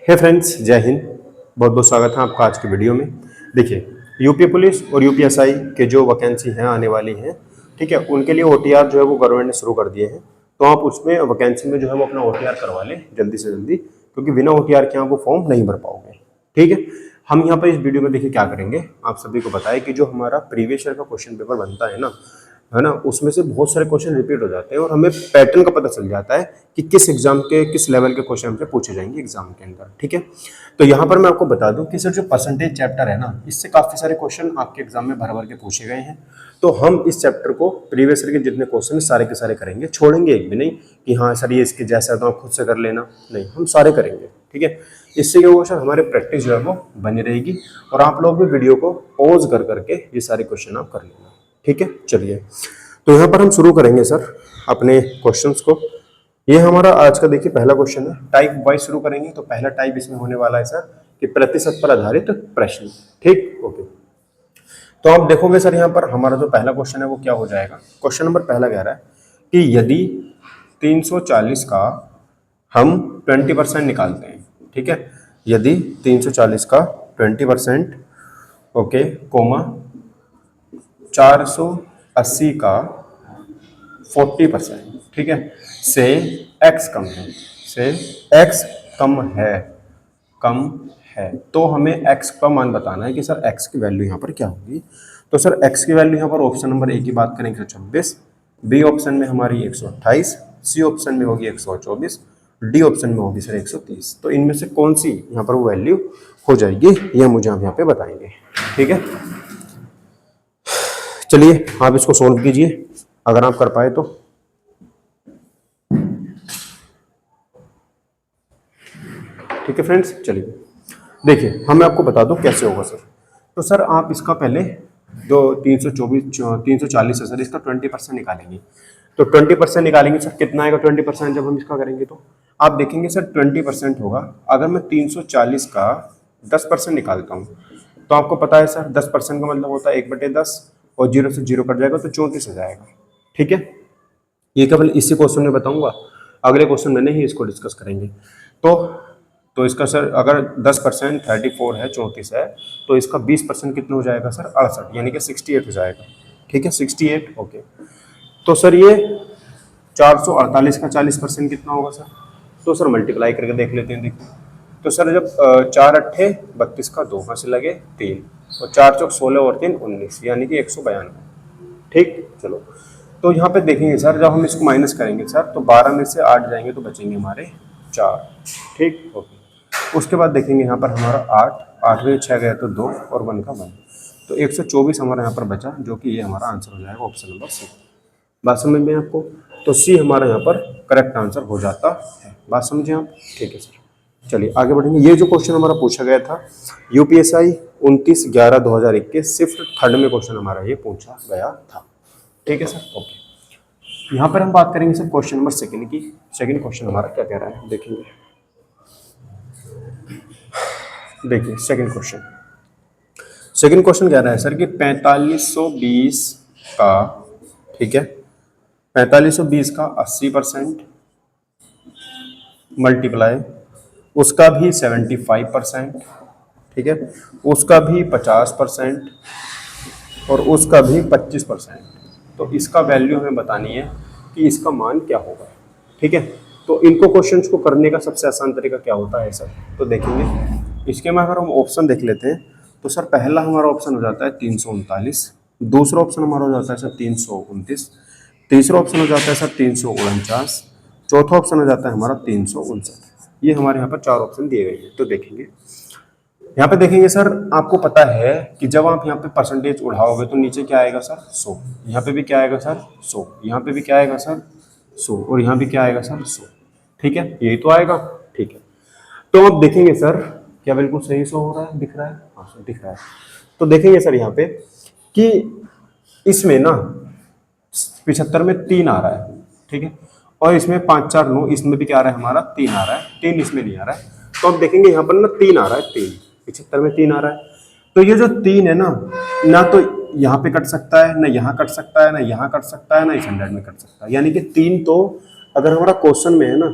हे friends, जय हिंद। बहुत बहुत स्वागत है आपका आज की वीडियो में। देखिए, यूपी पुलिस और यूपीएसआई के जो वैकेंसी हैं आने वाली हैं, ठीक है, उनके लिए ओटीआर जो है वो गवर्नमेंट ने शुरू कर दिए हैं। तो आप उसमें वैकेंसी में जो है वो अपना ओटीआर करवा लें जल्दी से जल्दी, क्योंकि बिना ओटीआर के आप वो फॉर्म नहीं भर पाओगे। ठीक है, हम यहाँ पर इस वीडियो में देखिए क्या करेंगे, आप सभी को बताएं कि जो हमारा प्रीवियस ईयर का क्वेश्चन पेपर बनता है ना, उसमें से बहुत सारे क्वेश्चन रिपीट हो जाते हैं और हमें पैटर्न का पता चल जाता है कि किस एग्जाम के किस लेवल के क्वेश्चन हमसे पूछे जाएंगे एग्जाम के अंदर। ठीक है, तो यहाँ पर मैं आपको बता दूं कि सर जो परसेंटेज चैप्टर है ना, इससे काफी सारे क्वेश्चन आपके एग्जाम में भर भर के पूछे गए हैं। तो हम इस चैप्टर को प्रीवियस ईयर के जितने क्वेश्चन सारे के सारे करेंगे, छोड़ेंगे एक भी नहीं कि हाँ सर ये इसके जैसा तो आप खुद से कर लेना, नहीं, हम सारे करेंगे। ठीक है, इससे क्या होगा सर, हमारे प्रैक्टिस जो है वो बनी रहेगी और आप लोग भी वीडियो को पॉज कर करके ये सारे क्वेश्चन आप कर लेना। ठीक है, चलिए, तो यहाँ पर हम शुरू करेंगे सर अपने क्वेश्चंस को। ये हमारा आज का देखिए पहला क्वेश्चन है, टाइप वाइज शुरू करेंगे। तो पहला टाइप इसमें होने वाला है सर कि प्रतिशत पर आधारित प्रश्न। ठीक, ओके। तो आप देखोगे सर यहाँ पर हमारा जो पहला क्वेश्चन है वो क्या हो जाएगा। क्वेश्चन नंबर पहला कह रहा है कि यदि 340 का हम 20% निकालते हैं, ठीक है, यदि 340 का 20%, ओके, कोमा 480 का 40%, ठीक है, से x कम है, से x कम है, तो हमें x का मान बताना है कि सर x की वैल्यू यहाँ पर क्या होगी। तो सर x की वैल्यू यहाँ पर ऑप्शन नंबर ए की बात करेंगे 26, बी ऑप्शन में हमारी 128, सी ऑप्शन में होगी 124, डी ऑप्शन में होगी सर 130। तो इनमें से कौन सी यहाँ पर वो वैल्यू हो जाएगी, ये मुझे आप यहाँ पे बताएंगे। ठीक है, चलिए आप इसको सोल्व कीजिए अगर आप कर पाए तो। ठीक है फ्रेंड्स, चलिए देखिए, हम आपको बता दूं कैसे होगा सर। तो सर आप इसका पहले जो 340 है सर, इसका 20% निकालेंगे। तो 20% निकालेंगे सर, कितना आएगा 20% जब हम इसका करेंगे। तो आप देखेंगे सर 20% होगा, अगर मैं 340 का 10% निकालता हूँ तो आपको पता है सर 10% का मतलब होता है 1/10 और 0 से 0 कट जाएगा तो 34 हो जाएगा। ठीक है, ये केवल इसी क्वेश्चन में बताऊंगा, अगले क्वेश्चन में नहीं इसको डिस्कस करेंगे। तो इसका सर अगर 10% 34 है, 34 है, तो इसका 20% कितना हो जाएगा सर, 68, यानी कि 68 हो जाएगा। ठीक है, 68, ओके। तो सर ये 448 का 40% कितना होगा सर, तो सर मल्टीप्लाई करके देख लेते हैं। देखिए, तो सर जब 4 अट्ठे 32 का 2 में से लगे 3 और 4 चौक 16 और 3 19, यानी कि 192। ठीक, चलो, तो यहाँ पे देखेंगे सर जब हम इसको माइनस करेंगे सर, तो 12 में से 8 जाएंगे तो बचेंगे हमारे 4। ठीक, ओके। उसके बाद देखेंगे यहाँ पर हमारा 8 में 6 गया तो 2 और 1 का 1, तो 124 हमारा यहाँ पर बचा, जो कि ये हमारा आंसर हो जाएगा ऑप्शन नंबर सी। बात समझ में आपको, तो सी हमारा यहाँ पर करेक्ट आंसर हो जाता है। बात समझे आप, ठीक है सर। चलिए आगे बढ़ेंगे। ये जो क्वेश्चन हमारा पूछा गया था यूपीएसआई 29/11/2021 शिफ्ट थर्ड में क्वेश्चन हमारा ये पूछा गया था। ठीक है सर, ओके। यहाँ पर हम बात करेंगे सर क्वेश्चन नंबर सेकंड की। सेकंड क्वेश्चन हमारा क्या कह रहा है देखेंगे। देखिए सेकंड क्वेश्चन कह रहा है सर कि 4520 का, ठीक है, 4520 का 80% मल्टीप्लाई उसका भी 75%, ठीक है, उसका भी 50% और उसका भी 25%। तो इसका वैल्यू हमें बतानी है कि इसका मान क्या होगा। ठीक है, तो इनको क्वेश्चंस को करने का सबसे आसान तरीका क्या होता है सर, तो देखेंगे इसके में अगर हम ऑप्शन देख लेते हैं तो सर पहला हमारा ऑप्शन हो जाता है 339, दूसरा ऑप्शन हमारा हो जाता है सर 329, तीसरा ऑप्शन हो जाता है सर 349, चौथा ऑप्शन हो जाता है हमारा 359। ये हमारे यहाँ पर 4 ऑप्शन दिए गए हैं। तो देखेंगे यहाँ पे, देखेंगे सर आपको पता है कि जब आप यहाँ पे परसेंटेज उठाओगे तो नीचे क्या आएगा सर 100, यहाँ पे भी क्या आएगा सर 100, यहाँ पे भी क्या आएगा सर 100 और यहाँ भी क्या आएगा सर 100। ठीक है, यही तो आएगा। ठीक है, तो अब देखेंगे सर क्या बिल्कुल सही 100 हो रहा है, दिख रहा है, हाँ सर दिख रहा है। तो देखेंगे सर यहाँ पे कि इसमें ना 75 में 3 आ रहा है, ठीक है, और इसमें 5 4 9, इसमें भी क्या आ रहा है हमारा 3 आ रहा है, 3 इसमें नहीं आ रहा है। तो अब देखेंगे यहाँ पर ना 3 आ रहा है, 3 75 में 3 आ रहा है। तो ये जो 3 है ना तो यहाँ पे कट सकता है, ना यहाँ कट सकता है, ना यहाँ कट सकता है, ना इस 100 में कट सकता है, यानी कि 3 तो अगर हमारा क्वेश्चन में है ना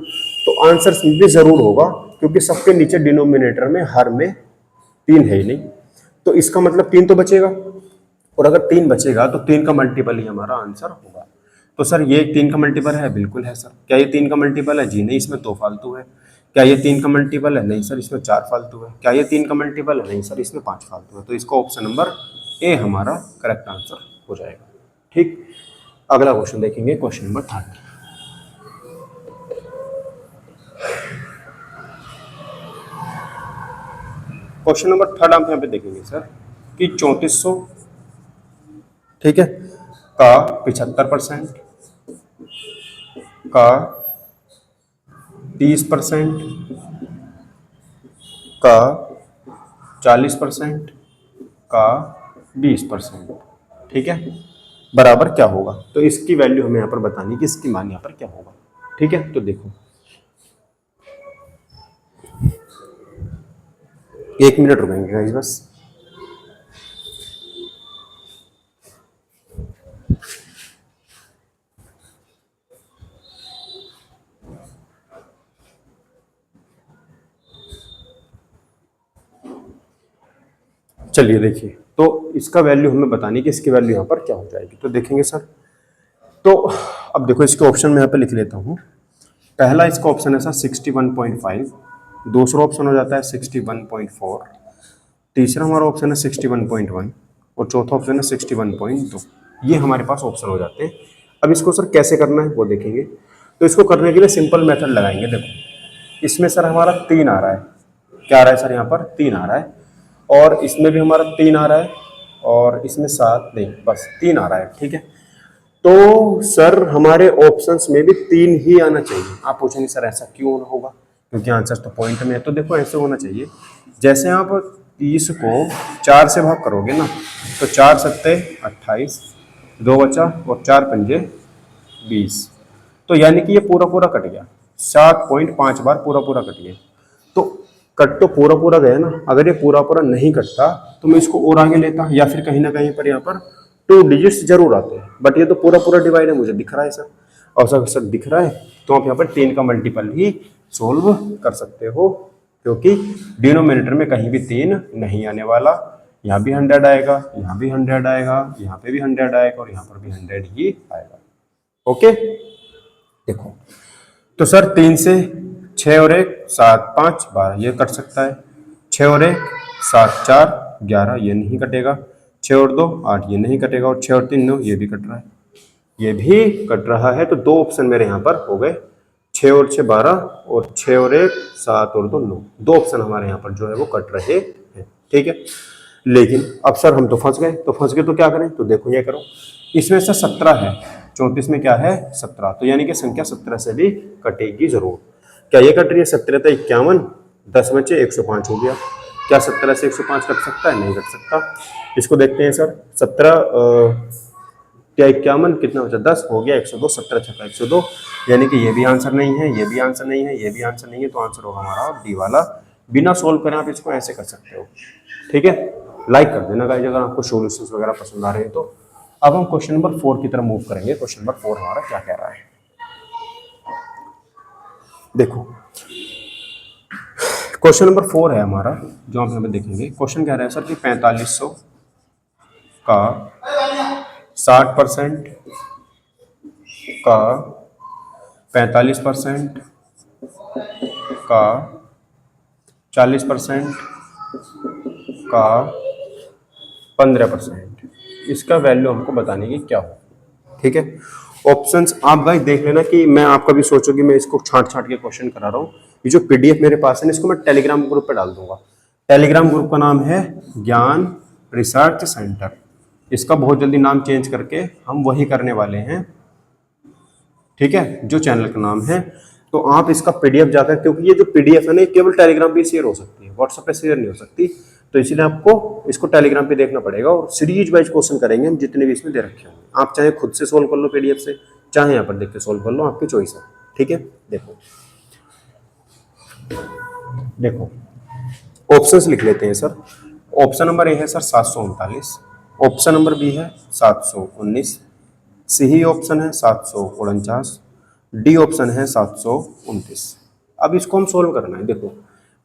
तो आंसर सी भी जरूर होगा, क्योंकि सबके नीचे डिनोमिनेटर में हर में 3 है ही नहीं, तो इसका मतलब 3 तो बचेगा, और अगर 3 बचेगा तो 3 का मल्टीपल ही हमारा आंसर होगा। तो सर ये 3 का मल्टीपल है, बिल्कुल है सर। क्या ये 3 का मल्टीपल है? जी नहीं, इसमें 2 फालतू है। क्या ये 3 का मल्टीपल है? नहीं सर, इसमें 4 फालतू है। क्या ये 3 का मल्टीपल है? नहीं सर, इसमें 5 फालतू है। तो इसका ऑप्शन नंबर ए हमारा करेक्ट आंसर हो जाएगा। ठीक, अगला क्वेश्चन देखेंगे, क्वेश्चन नंबर 3। क्वेश्चन नंबर 3 आप यहाँ पे देखेंगे सर कि 3400, ठीक है, का 75%, का 30%, का 40%, का 20%, ठीक है, बराबर क्या होगा? तो इसकी वैल्यू हमें यहाँ पर बतानी है कि इसकी मान यहाँ पर क्या होगा। ठीक है, तो देखो 1 मिनट रुकेंगे गाइस बस। चलिए देखिए, तो इसका वैल्यू हमें बतानी कि इसकी वैल्यू यहाँ पर क्या हो जाएगी। तो देखेंगे सर, तो अब देखो इसके ऑप्शन में यहाँ पे लिख लेता हूँ। पहला इसका ऑप्शन है सर 61.5, दूसरा ऑप्शन हो जाता है 61.4, तीसरा हमारा ऑप्शन है 61.1 और चौथा ऑप्शन है 61.2। ये हमारे पास ऑप्शन हो जाते हैं। अब इसको सर कैसे करना है वो देखेंगे। तो इसको करने के लिए सिंपल मेथड लगाएंगे। देखो इसमें सर हमारा 3 आ रहा है, क्या आ रहा है सर? यहाँ पर 3 आ रहा है, और इसमें भी हमारा 3 आ रहा है, और इसमें 7 नहीं, बस 3 आ रहा है। ठीक है, तो सर हमारे ऑप्शंस में भी 3 ही आना चाहिए। आप पूछेंगे सर ऐसा क्यों होगा, क्योंकि आंसर तो पॉइंट में है। तो देखो ऐसे होना चाहिए, जैसे आप 30 को 4 से भाग करोगे ना, तो 4 सत्ते 28, 2 बचा और 4 पंजे 20, तो यानी कि ये पूरा पूरा कट गया, 7.5 बार पूरा पूरा कट गया। तो कट तो पूरा पूरा गया ना, अगर ये पूरा पूरा नहीं कटता तो मैं इसको और आगे लेता, या फिर कहीं ना कहीं पर यहाँ पर 2 डिजिट्स जरूर आते हैं, बट ये तो पूरा पूरा डिवाइड है, मुझे दिख रहा है सर। और सर दिख रहा है तो आप यहाँ पर 3 का मल्टीपल ही सोल्व कर सकते हो, क्योंकि डिनोमिनेटर में कहीं भी 3 नहीं आने वाला। यहाँ भी 100 आएगा, यहाँ भी 100 आएगा, यहाँ पे भी 100 आएगा, और यहाँ पर भी 100 ही आएगा। ओके, देखो तो सर 3 से 6 और 1 7 5 12, ये कट सकता है। 6 और 1 7 4 11, ये नहीं कटेगा। 6 और 2 8, ये नहीं कटेगा। और 6 और 3 9, ये भी कट रहा है, ये भी कट रहा है। तो 2 ऑप्शन मेरे यहाँ पर हो गए, 6 और 6 12, और 6 और 1 7 और 2 9। 2 ऑप्शन हमारे यहाँ पर जो है वो कट रहे हैं। ठीक है, लेकिन अब सर हम तो फंस गए, तो क्या करें? तो देखो ये करो, इसमें से 17 है, 34 में क्या है? 17, तो यानी कि संख्या 17 से भी कटेगी जरूर। क्या ये कट रही है? 17 तो 51, 10 बचे 105 हो गया। क्या 17 से 105 कट सकता है? नहीं कट सकता। इसको देखते हैं सर, 17 क्या 51 कितना बचा? 10 हो गया 102, 17 छक्का 102, यानी कि ये भी आंसर नहीं है, ये भी आंसर नहीं है, ये भी आंसर नहीं है। तो आंसर होगा हमारा डी वाला। बिना सोल्व करें आप इसको ऐसे कर सकते हो। ठीक है, लाइक कर देना गाइस अगर आपको सॉल्यूशंस वगैरह पसंद आ रहे हैं तो। अब हम क्वेश्चन नंबर 4 की तरफ मूव करेंगे। क्वेश्चन नंबर 4 हमारा क्या कह रहा है, देखो क्वेश्चन नंबर 4 है हमारा, जो हम हमें देखेंगे। क्वेश्चन कह रहा है सर कि 4500 का 60%, का 45%, का 40%, का 15%, इसका वैल्यू हमको बताने की क्या हो। ठीक है, ऑप्शंस आप गाइस देख लेना कि मैं आपका भी सोचो कि मैं इसको छांट छांट के क्वेश्चन करा रहा हूँ। ये जो पीडीएफ मेरे पास है इसको मैं टेलीग्राम ग्रुप पे डाल दूंगा। टेलीग्राम ग्रुप का नाम है ज्ञान रिसर्च सेंटर। इसका बहुत जल्दी नाम चेंज करके हम वही करने वाले हैं। ठीक है, जो चैनल का नाम है। तो आप इसका पीडीएफ जाकर, क्योंकि ये जो पीडीएफ है ना केवल टेलीग्राम पे शेयर हो सकती है, व्हाट्सएप पे शेयर नहीं हो सकती, तो इसलिए आपको इसको टेलीग्राम पे देखना पड़ेगा। और सीरीज वाइज क्वेश्चन करेंगे हम, जितने भी इसमें दे रखे होंगे। आप चाहे खुद से सोल्व कर लो पीडीएफ से, चाहे यहाँ पर देख के सोल्व कर लो, आपकी चॉइस है। ठीक है, देखो ऑप्शंस लिख लेते हैं सर। ऑप्शन नंबर ए है सर 739, ऑप्शन नंबर बी है 719, सी ऑप्शन है 749, डी ऑप्शन है 729। अब इसको हम सोल्व करना है। देखो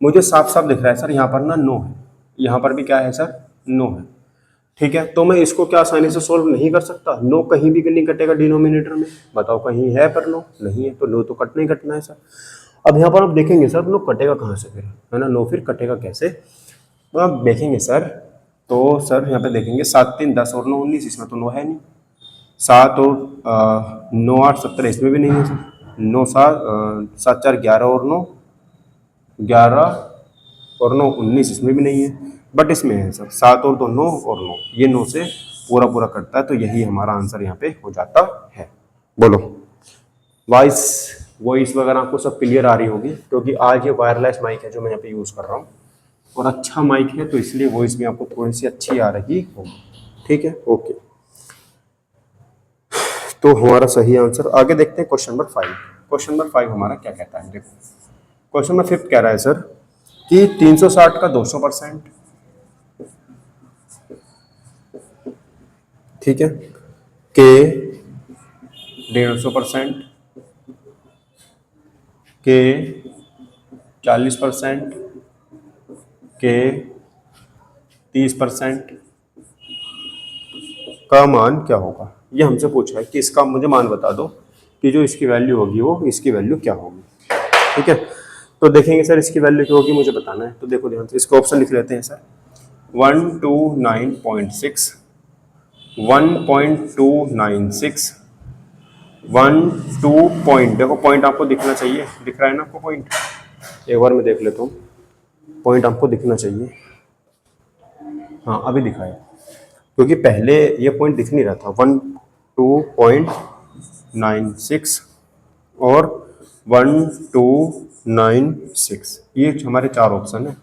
मुझे साफ साफ दिख रहा है सर, यहाँ पर ना 9 है, यहाँ पर भी क्या है सर 9 है, ठीक है। तो मैं इसको क्या आसानी से सोल्व नहीं कर सकता? 9 कहीं भी नहीं कटेगा डिनोमिनेटर में, बताओ कहीं है पर 9 नहीं है, तो 9 तो कटना ही कटना है सर। अब यहाँ पर आप देखेंगे सर 9 कटेगा कहाँ से फिर, है ना, 9 फिर कटेगा कैसे? तो आप देखेंगे सर, तो सर यहाँ पे देखेंगे 7 3 10 और 9 19, इसमें तो 9 है नहीं। 7 और 9 8 17, इसमें भी नहीं है सर। 9 7 7 4 11 और 9 11 और 9 19, इसमें भी नहीं है, बट इसमें है सर 7 और 2 9 और 9, ये 9 से पूरा पूरा कटता है, तो यही हमारा आंसर यहाँ पे हो जाता है। बोलो वॉइस वगैरह आपको सब क्लियर आ रही होगी, क्योंकि आज ये वायरलेस माइक है जो मैं यहाँ पे यूज़ कर रहा हूँ, और अच्छा माइक है तो इसलिए वॉइस भी आपको थोड़ी सी अच्छी आ रही होगी, ठीक है। ओके, तो हमारा सही आंसर, आगे देखते हैं क्वेश्चन नंबर 5। क्वेश्चन नंबर 5 हमारा क्या कहता है? देखो क्वेश्चन नंबर 5 कह रहा है सर कि 360 का 200%, ठीक है, के 150%, के 40%, के 30% का मान क्या होगा? ये हमसे पूछा है कि इसका मुझे मान बता दो कि जो इसकी वैल्यू होगी वो इसकी वैल्यू क्या होगी, ठीक है। तो देखेंगे सर इसकी वैल्यू क्या होगी मुझे बताना है, तो देखो ध्यान से इसका ऑप्शन लिख लेते हैं सर। 129.6, 1.296, 12 पॉइंट, देखो पॉइंट आपको दिखना चाहिए, दिख रहा है ना आपको पॉइंट? एक बार मैं देख लेता हूँ, पॉइंट आपको दिखना चाहिए, हाँ अभी दिखा है, क्योंकि पहले ये पॉइंट दिख नहीं रहा था। 12.96 और 1296, ये हमारे 4 ऑप्शन है।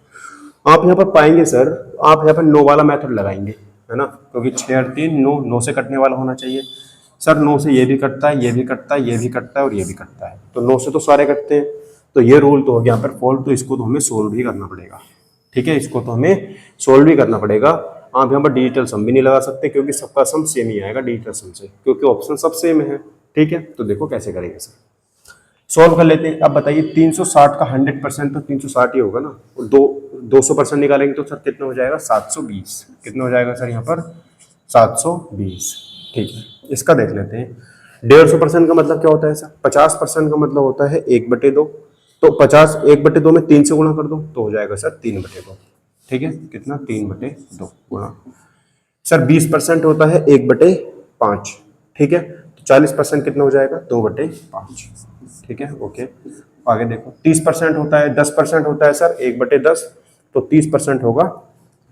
आप यहाँ पर पाएंगे सर, आप यहाँ पर 9 वाला मेथड लगाएंगे, है ना, क्योंकि 6 और 3 9, 9 से कटने वाला होना चाहिए सर। 9 से ये भी कटता है, ये भी कटता है, ये भी कटता है और ये भी कटता है, तो 9 से तो सारे कटते हैं, तो ये रूल तो हो गया यहाँ पर फॉल्ट, तो इसको तो हमें सोल्व भी करना पड़ेगा, ठीक है, इसको तो हमें सोल्व भी करना पड़ेगा। आप यहाँ पर डिजिटल सम भी नहीं लगा सकते, क्योंकि सबका सम सेम ही आएगा डिजिटल सम से, क्योंकि ऑप्शन सब सेम है, ठीक है। तो देखो कैसे करेंगे सर, सॉल्व कर लेते हैं। अब बताइए 360 का 100% तो 360 ही होगा ना, और 200% निकालेंगे तो सर कितना हो जाएगा? 720। कितना हो जाएगा सर यहाँ पर? 720, ठीक है। इसका देख लेते हैं। 150% का मतलब क्या होता है सर? 50% का मतलब होता है 1/2, तो 50 1/2 में 3 से गुणा कर दो तो हो जाएगा सर 3/2, ठीक है। कितना? 3/2 गुणा। सर 20% होता है 1/5, ठीक है, तो 40% कितना हो जाएगा? 2/5, ठीक है। ओके, आगे देखो 30% होता है, 10% होता है सर 1/10, तो 30% होगा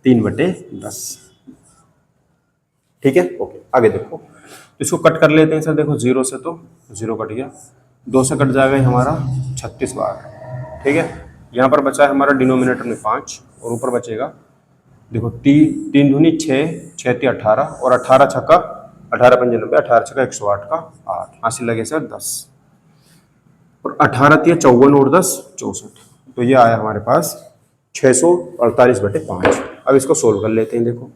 3/10, ठीक है। ओके, आगे देखो, इसको कट कर लेते हैं सर। देखो 0 से तो 0 कट गया, 2 से कट जाएगा हमारा 36 बार, ठीक है। यहाँ पर बचा है हमारा डिनोमिनेटर में 5 और ऊपर बचेगा, देखो 3 दूनी 6, 6 × 18 और 18 छक्का 18 पंजे 90, 18 छक्का 108 का 8, हासिल लगे सर 10, और 18 × 54 और 10 64, तो ये आया हमारे पास 648/5। अब इसको सोल्व कर लेते हैं। देखो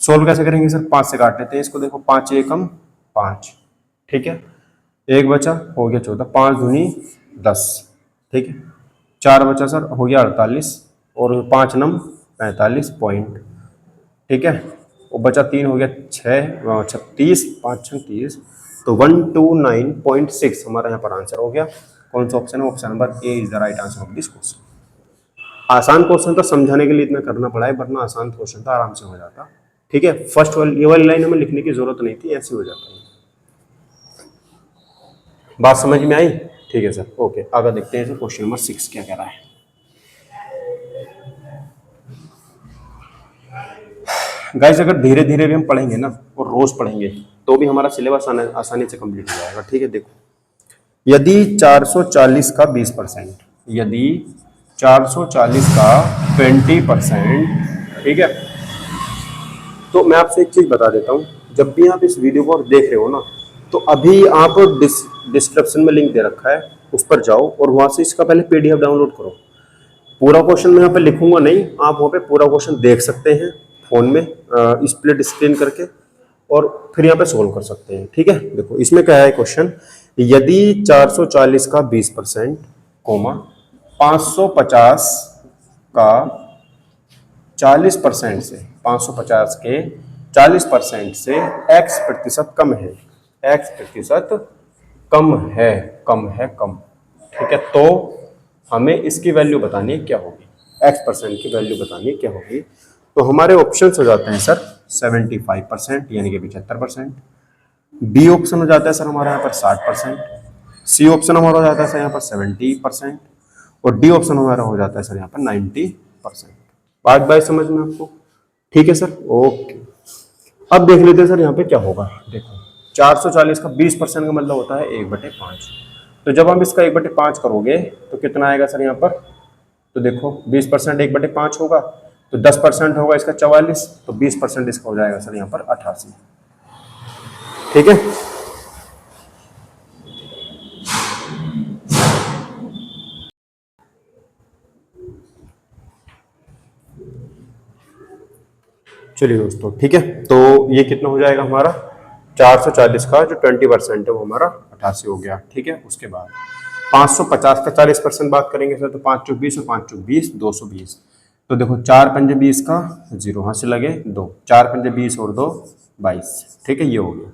सोल्व कैसे करेंगे सर? 5 से काट लेते हैं इसको। देखो 5 एकम 5, ठीक है, एक बचा हो गया 14, 5 दूनी 10, ठीक है, 4 बचा सर हो गया 48 और 5 नम 45 पॉइंट, ठीक है, और बचा 3 हो गया 6 36, 5 6 30, तो 129.6 हमारा यहाँ पर आंसर हो गया। कौन सा ऑप्शन है? Option number A is the right answer of this question. आसान क्वेश्चन तो समझाने के लिए इतना करना पड़ा है, वरना आसान क्वेश्चन था आराम से हो जाता, ठीक है। फर्स्ट वाली ये वाली लाइन हमें लिखने की जरूरत नहीं थी, ऐसे हो जाता है। बात समझ में आई? ठीक है सर। ओके, आगे देखते हैं क्वेश्चन नंबर 6 क्या कह रहा है। गाइस अगर धीरे धीरे भी हम पढ़ेंगे ना और रोज पढ़ेंगे तो भी हमारा सिलेबस आसानी से कंप्लीट हो जाएगा, ठीक है। देखो यदि 440 का 20%, यदि 440 का 20%, ठीक है, तो मैं आपसे एक चीज बता देता हूं, जब भी आप इस वीडियो को देख रहे हो ना, तो अभी आप डिस्क्रिप्शन में लिंक दे रखा है, उस पर जाओ और वहां से इसका पहले PDF डाउनलोड करो। पूरा क्वेश्चन मैं यहाँ पे लिखूंगा नहीं, आप वहाँ पे पूरा क्वेश्चन देख सकते हैं फोन में स्प्लिट स्क्रीन करके, और फिर यहाँ पे सोल्व कर सकते हैं, ठीक है। देखो इसमें क्या है क्वेश्चन, यदि 440 का 20% कोमा 550 का 40% से, 550 के 40% से x प्रतिशत कम है, x प्रतिशत कम है, कम है, कम। ठीक है, तो हमें इसकी वैल्यू बतानी है क्या होगी, x परसेंट की वैल्यू बतानी है क्या होगी। तो हमारे ऑप्शन हो जाते हैं सर 75% यानी कि 75%, बी ऑप्शन हो जाता है सर हमारा यहाँ पर 60%, सी ऑप्शन हमारा हो जाता है सर यहाँ पर 70% और डी ऑप्शन हमारा हो जाता है सर यहाँ पर 90%। बात समझ में आपको? ठीक है सर, ओके। अब देख लेते हैं सर यहाँ पे क्या होगा। देखो 440 का 20% का मतलब होता है 1/5। तो जब हम इसका 1/5 करोगे तो कितना आएगा सर यहाँ पर? तो देखो 20% 1/5 होगा तो 10% होगा इसका 44, तो 20% इसका हो जाएगा सर यहाँ पर 88। ठीक है, चलिए दोस्तों, ठीक है। तो ये कितना हो जाएगा हमारा 440 का जो 20% है वो हमारा 88 हो गया। ठीक है, उसके बाद 550 का 40% बात करेंगे सर, तो 5 चौक 20 और 5 चौक 20 220। तो देखो 4 पंजे 20 का 0 हाथ से लगे 2, 4 पंजे 20 और 2 22। ठीक है, ये हो गया।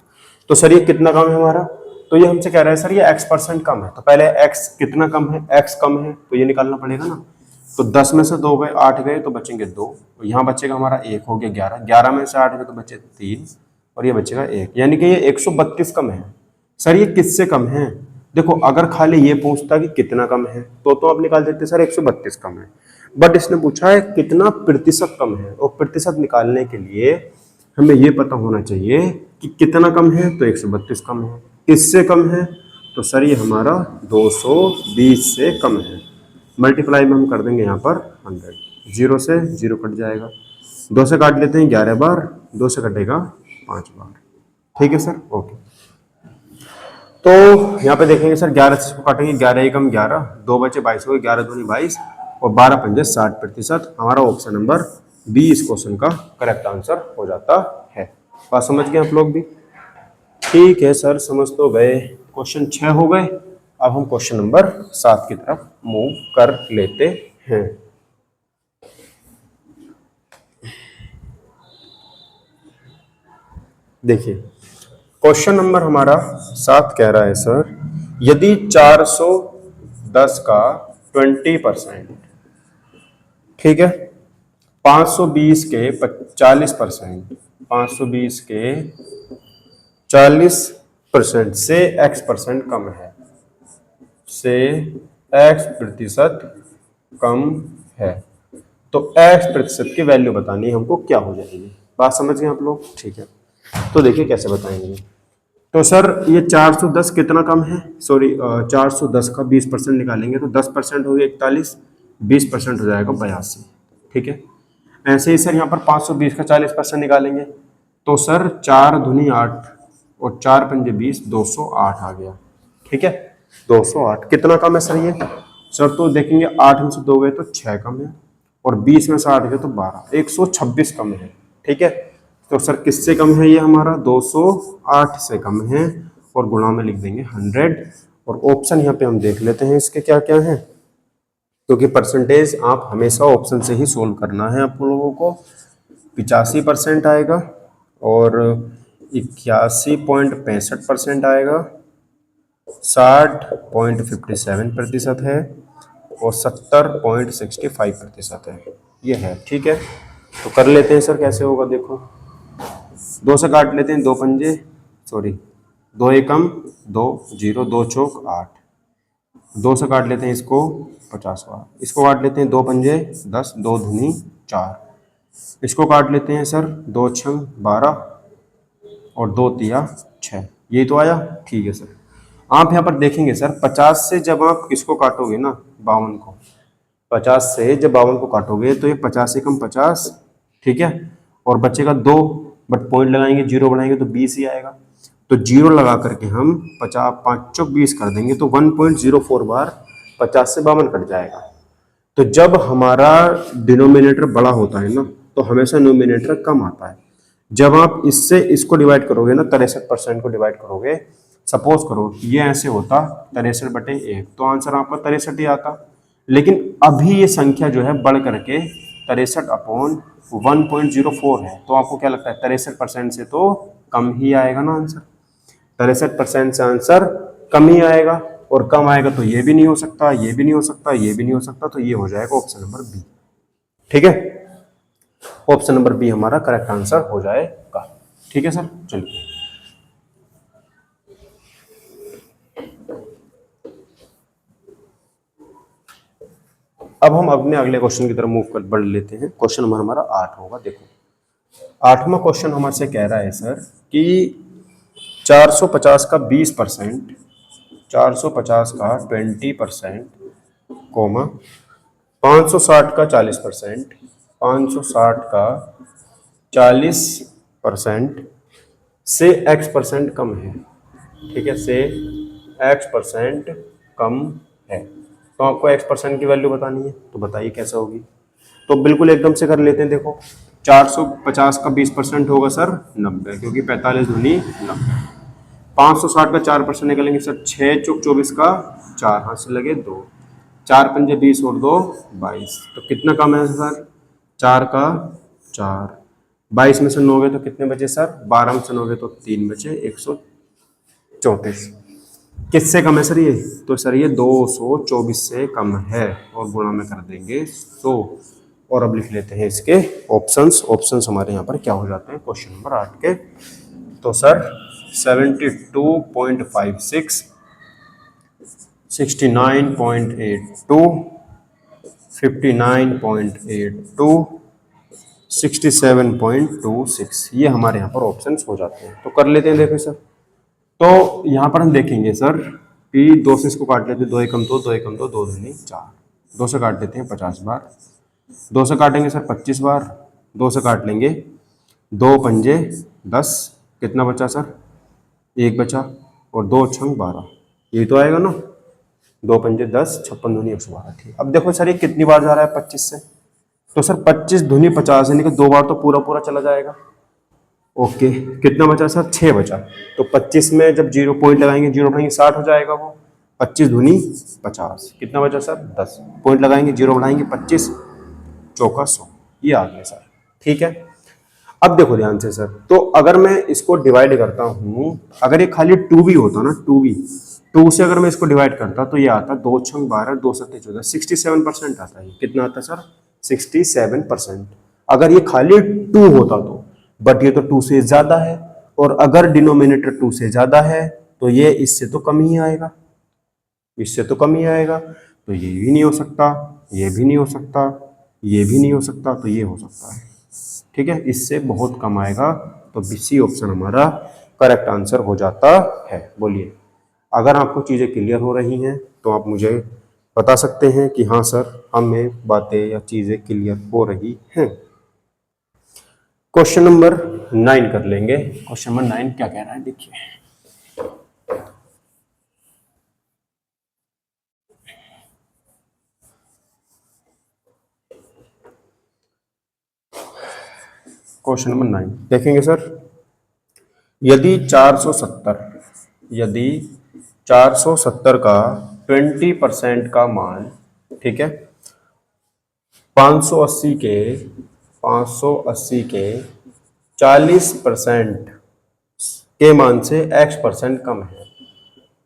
तो सर ये कितना कम है हमारा? तो ये हमसे कह रहा है सर ये x% कम है। तो पहले x कितना कम है, x कम है तो ये निकालना पड़ेगा ना। तो 10 में से 2 गए, 8 गए तो बचेंगे 2, तो यहाँ बचेगा हमारा 1 हो गया 11, 11 में से 8 गए तो बचे 3 और ये बचेगा 1, यानी कि ये 132 कम है। सर ये किससे कम है? देखो अगर खाली ये पूछता कि कितना कम है तो आप निकाल देते सर 132 कम है, बट इसने पूछा है कितना प्रतिशत कम है, और प्रतिशत निकालने के लिए हमें ये पता होना चाहिए कि कितना कम है, तो 132 कम है। किससे कम है? तो सर ये हमारा 220 से कम है। मल्टीप्लाई में हम कर देंगे यहाँ पर 100, 0 से 0 कट जाएगा, 2 से काट लेते हैं 11 बार, 2 से कटेगा 5 बार। ठीक है सर, ओके। तो यहाँ पे देखेंगे सर 11 से इसको काटेंगे, 11 एकम 11, 2 बचे 22 हो गए, 11 दूनी 22 और 12 पंजे 60%। हमारा ऑप्शन नंबर बी इस क्वेश्चन का करेक्ट आंसर हो जाता है। बात समझ गए आप लोग भी? ठीक है सर, समझ तो गए। क्वेश्चन 6 हो गए। अब हम क्वेश्चन नंबर 7 की तरफ मूव कर लेते हैं। देखिए क्वेश्चन नंबर हमारा 7 कह रहा है सर, यदि 410 का 20%, ठीक है, 520 के 40%, 520 के 40% से x% कम है, से x% कम है, तो x% की वैल्यू बतानी है हमको, क्या हो जाएगी? बात समझ गए आप लोग? ठीक है, तो देखिए कैसे बताएंगे। तो सर ये 410 कितना कम है, सॉरी 410 का 20% निकालेंगे तो 10% हो गया 41, 20% हो जाएगा 82। ठीक है, ऐसे ही सर यहाँ पर 520 का 40% निकालेंगे तो सर 4 दूनी 8 और 4 पंजे 20, 208 आ गया। ठीक है, 208 कितना कम है सर ये? सर तो देखेंगे 8 में से 2 गए तो 6 कम है और 20 में से 8 गए तो 12, 126 कम है। ठीक है, तो सर किससे कम है ये हमारा? 208 से कम है और गुणा में लिख देंगे 100। और ऑप्शन यहाँ पे हम देख लेते हैं इसके क्या क्या है, क्योंकि परसेंटेज आप हमेशा ऑप्शन से ही सोल्व करना है आप लोगों को। 85% आएगा और 81.65% आएगा, 60.57% है और 70.65% है, ये है। ठीक है, तो कर लेते हैं सर, कैसे होगा देखो। 2 से काट लेते हैं, 2 पंजे सॉरी 2 एकम 2, 0, 2 चौक 8, 2 से काट लेते हैं इसको 50 बार, इसको काट लेते हैं 2 पंजे 10, 2 धुनी 4, इसको काट लेते हैं सर 2 छंग 12 और 2 तिया 6, यही तो आया। ठीक है सर, आप यहाँ पर देखेंगे सर 50 से जब आप इसको काटोगे ना 52 को, 50 से जब 52 को काटोगे तो ये 50 से कम 50, ठीक है, और बचेगा 2, बट पॉइंट लगाएंगे 0 बढ़ाएंगे तो 20 ही आएगा। तो 0 लगा करके हम 50 5 चौक 20 कर देंगे तो 1.04 बार 50 से 52 कट जाएगा। तो जब हमारा डिनोमिनेटर बड़ा होता है ना तो हमेशा न्यूमिनेटर कम आता है। जब आप इससे इसको डिवाइड करोगे ना 63% को डिवाइड करोगे सपोज करो ये ऐसे होता 63/1 तो आंसर आपका 63 ही आता, लेकिन अभी ये संख्या जो है बढ़ करके 63/1.04 है, तो आपको क्या लगता है 63% से तो कम ही आएगा ना आंसर। 63% से आंसर कम ही आएगा, और कम आएगा तो ये भी नहीं हो सकता, ये भी नहीं हो सकता, ये भी नहीं हो सकता, तो ये हो जाएगा ऑप्शन नंबर बी। ठीक है, ऑप्शन नंबर बी हमारा करेक्ट आंसर हो जाएगा। ठीक है सर, चलिए अब हम अपने अगले क्वेश्चन की तरफ मूव कर बढ़ लेते हैं। क्वेश्चन नंबर हमारा 8 होगा। देखो 8वां क्वेश्चन हमारे से कह रहा है सर कि 450 का 20%, 450 का 20%, कोमा 560 का 40%, 560 का 40% से x% कम है। ठीक है, से x% कम है, तो आपको x% की वैल्यू बतानी है, तो बताइए कैसे होगी। तो बिल्कुल एकदम से कर लेते हैं। देखो 450 का 20% होगा सर 90, क्योंकि 45 दूनी 90। 560 का 4% निकलेंगे सर 6 चौक 24 का 4 हाथ से लगे 2, 4 पंजे 20 और 2 22, तो कितना कम है सर 4 का 4, 22 में से 9 गए तो कितने बचे सर 12 में से 9 गए तो 3 बचे 134। किससे कम है सर ये, तो सर ये 224 से कम है, और गुणा में कर देंगे 100। और अब लिख लेते हैं इसके ऑप्शंस। ऑप्शंस हमारे यहाँ पर क्या हो जाते हैं क्वेश्चन नंबर 8 के, तो सर 72.56, 69.82, 59.82, 67.26, ये हमारे यहाँ पर ऑप्शंस हो जाते हैं। तो कर लेते हैं। देखो सर, तो यहाँ पर हम देखेंगे सर कि 2 से इसको काट लेते हैं, 2 एकम 2, 2 एकम 2, 2 दूनी 4, 2 से काट लेते हैं 50 बार, 2 से काटेंगे सर 25 बार, 2 से काट लेंगे 2 पंजे 10, कितना बचा सर 1 बचा, और 2 छंग 12, ये तो आएगा ना, 2 पंजे 10, 56 दूनी 112। ठीक, अब देखो सर ये कितनी बार जा रहा है 25 से, तो सर 25 दूनी 50, यानी कि 2 बार तो पूरा पूरा चला जाएगा। ओके, कितना बचा सर 6 बचा, तो 25 में जब 0 पॉइंट लगाएंगे, 0 बढ़ाएंगे 60 हो जाएगा वो, 25 दूनी 50, कितना बचा सर 10, पॉइंट लगाएंगे 0 बढ़ाएंगे 25 चौका 100, ये आ गया सर। ठीक है, अब देखो ध्यान से सर, तो अगर मैं इसको डिवाइड करता हूँ, अगर ये खाली 2b होता ना 2b, 2 से अगर मैं इसको डिवाइड करता तो ये आता 2 छंग 12, 2 सत्ते 14, 67% आता है। कितना आता सर 67%। अगर ये खाली 2 होता तो, बट ये तो 2 से ज्यादा है, और अगर डिनोमिनेटर 2 से ज्यादा है तो ये इससे तो कम ही आएगा, इससे तो कम ही आएगा, तो ये भी नहीं हो सकता, ये भी नहीं हो सकता, ये भी नहीं हो सकता, तो ये हो सकता है। ठीक है, इससे बहुत कम आएगा, तो बी ऑप्शन हमारा करेक्ट आंसर हो जाता है। बोलिए, अगर आपको चीज़ें क्लियर हो रही हैं तो आप मुझे बता सकते हैं कि हाँ सर हमें बातें या चीज़ें क्लियर हो रही हैं। क्वेश्चन नंबर 9 कर लेंगे। क्वेश्चन नंबर 9 क्या कह रहा है, देखिए क्वेश्चन नंबर 9 देखेंगे सर, यदि 470 का 20% का मान, ठीक है, 580 के 40% के मान से x% कम है,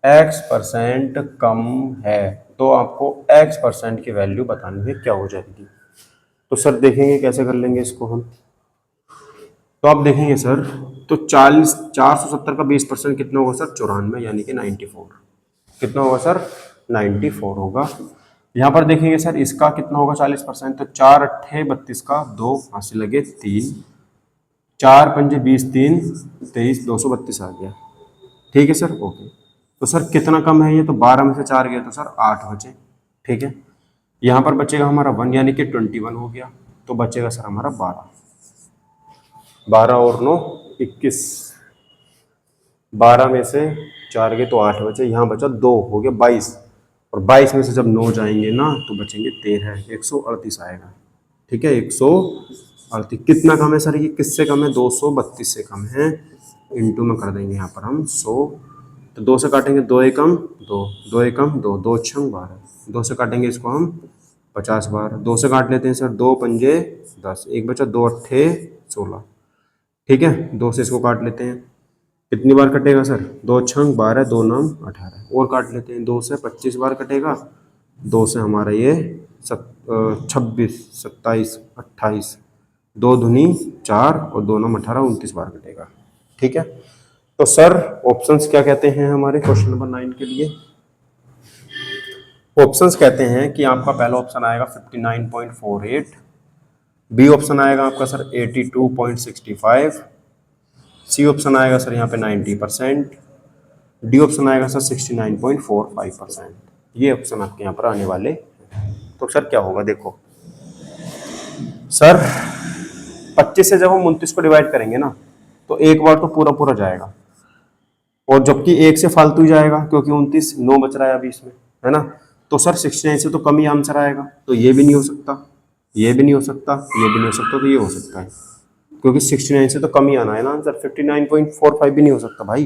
x% कम है, तो आपको x% की वैल्यू बतानी है, क्या हो जाएगी। तो सर देखेंगे कैसे कर लेंगे इसको हम, तो आप देखेंगे सर, तो 470 का 20% कितना होगा सर 94, यानी कि 94, कितना होगा सर 94 होगा। यहाँ पर देखेंगे सर इसका कितना होगा 40%, तो 4 अट्ठे 32 का 2 हाथ से लगे 3, 4 पंजे 20, 3 23, 232 आ गया। ठीक है सर, ओके। तो सर कितना कम है ये, तो 12 में से 4 गया तो सर 8 बचे। ठीक है, यहाँ पर बचेगा हमारा 1, यानी कि 21 हो गया, तो बचेगा सर हमारा 12, 12 और 9 21, 12 में से 4 गए तो 8 बचे, यहाँ बचा 2 हो गया 22, और 22 में से जब 9 जाएंगे ना तो बचेंगे 13, 138 आएगा। ठीक है, 138 कितना कम है सर, ये किससे कम है 232 से कम है, इंटू में कर देंगे यहाँ पर हम 100 तो 2 से काटेंगे 2 एकम 2, 2 एकम 2, 2 छंग 12, 2 से काटेंगे इसको हम 50 बार, 2 से काट लेते हैं सर, 2 पंजे 10, एक बचा 2 अट्ठे 16, ठीक है। 2 से इसको काट लेते हैं, कितनी बार कटेगा सर, 2 छंग 12, 2 नम 18, और काट लेते हैं, 2 से 25 बार कटेगा, 2 से हमारा ये 26, 27, 28, 2 दूनी 4 और 2 नम 18, 29 बार कटेगा, ठीक है। तो सर ऑप्शंस क्या कहते हैं हमारे क्वेश्चन नंबर 9 के लिए? ऑप्शंस कहते हैं कि आपका पहला ऑप्शन आएगा 59.48, बी ऑप्शन आएगा आपका सर 82.65, सी ऑप्शन आएगा सर यहाँ पे 90%, डी ऑप्शन आएगा सर 69.45%। ये ऑप्शन आपके यहाँ पर आने वाले। तो सर क्या होगा, देखो सर 25 से जब हम 29 को डिवाइड करेंगे ना, तो एक बार तो पूरा पूरा जाएगा, और जबकि एक से फालतू ही जाएगा, क्योंकि 29 9 बच रहा है अभी इसमें, है ना। तो सर 69 से तो कम ही आंसर आएगा, तो ये भी नहीं हो सकता, ये भी नहीं हो सकता, ये भी नहीं हो सकता, तो ये हो सकता है, क्योंकि 69 से तो कम ही आना है ना आंसर, 59.45 भी नहीं हो सकता भाई।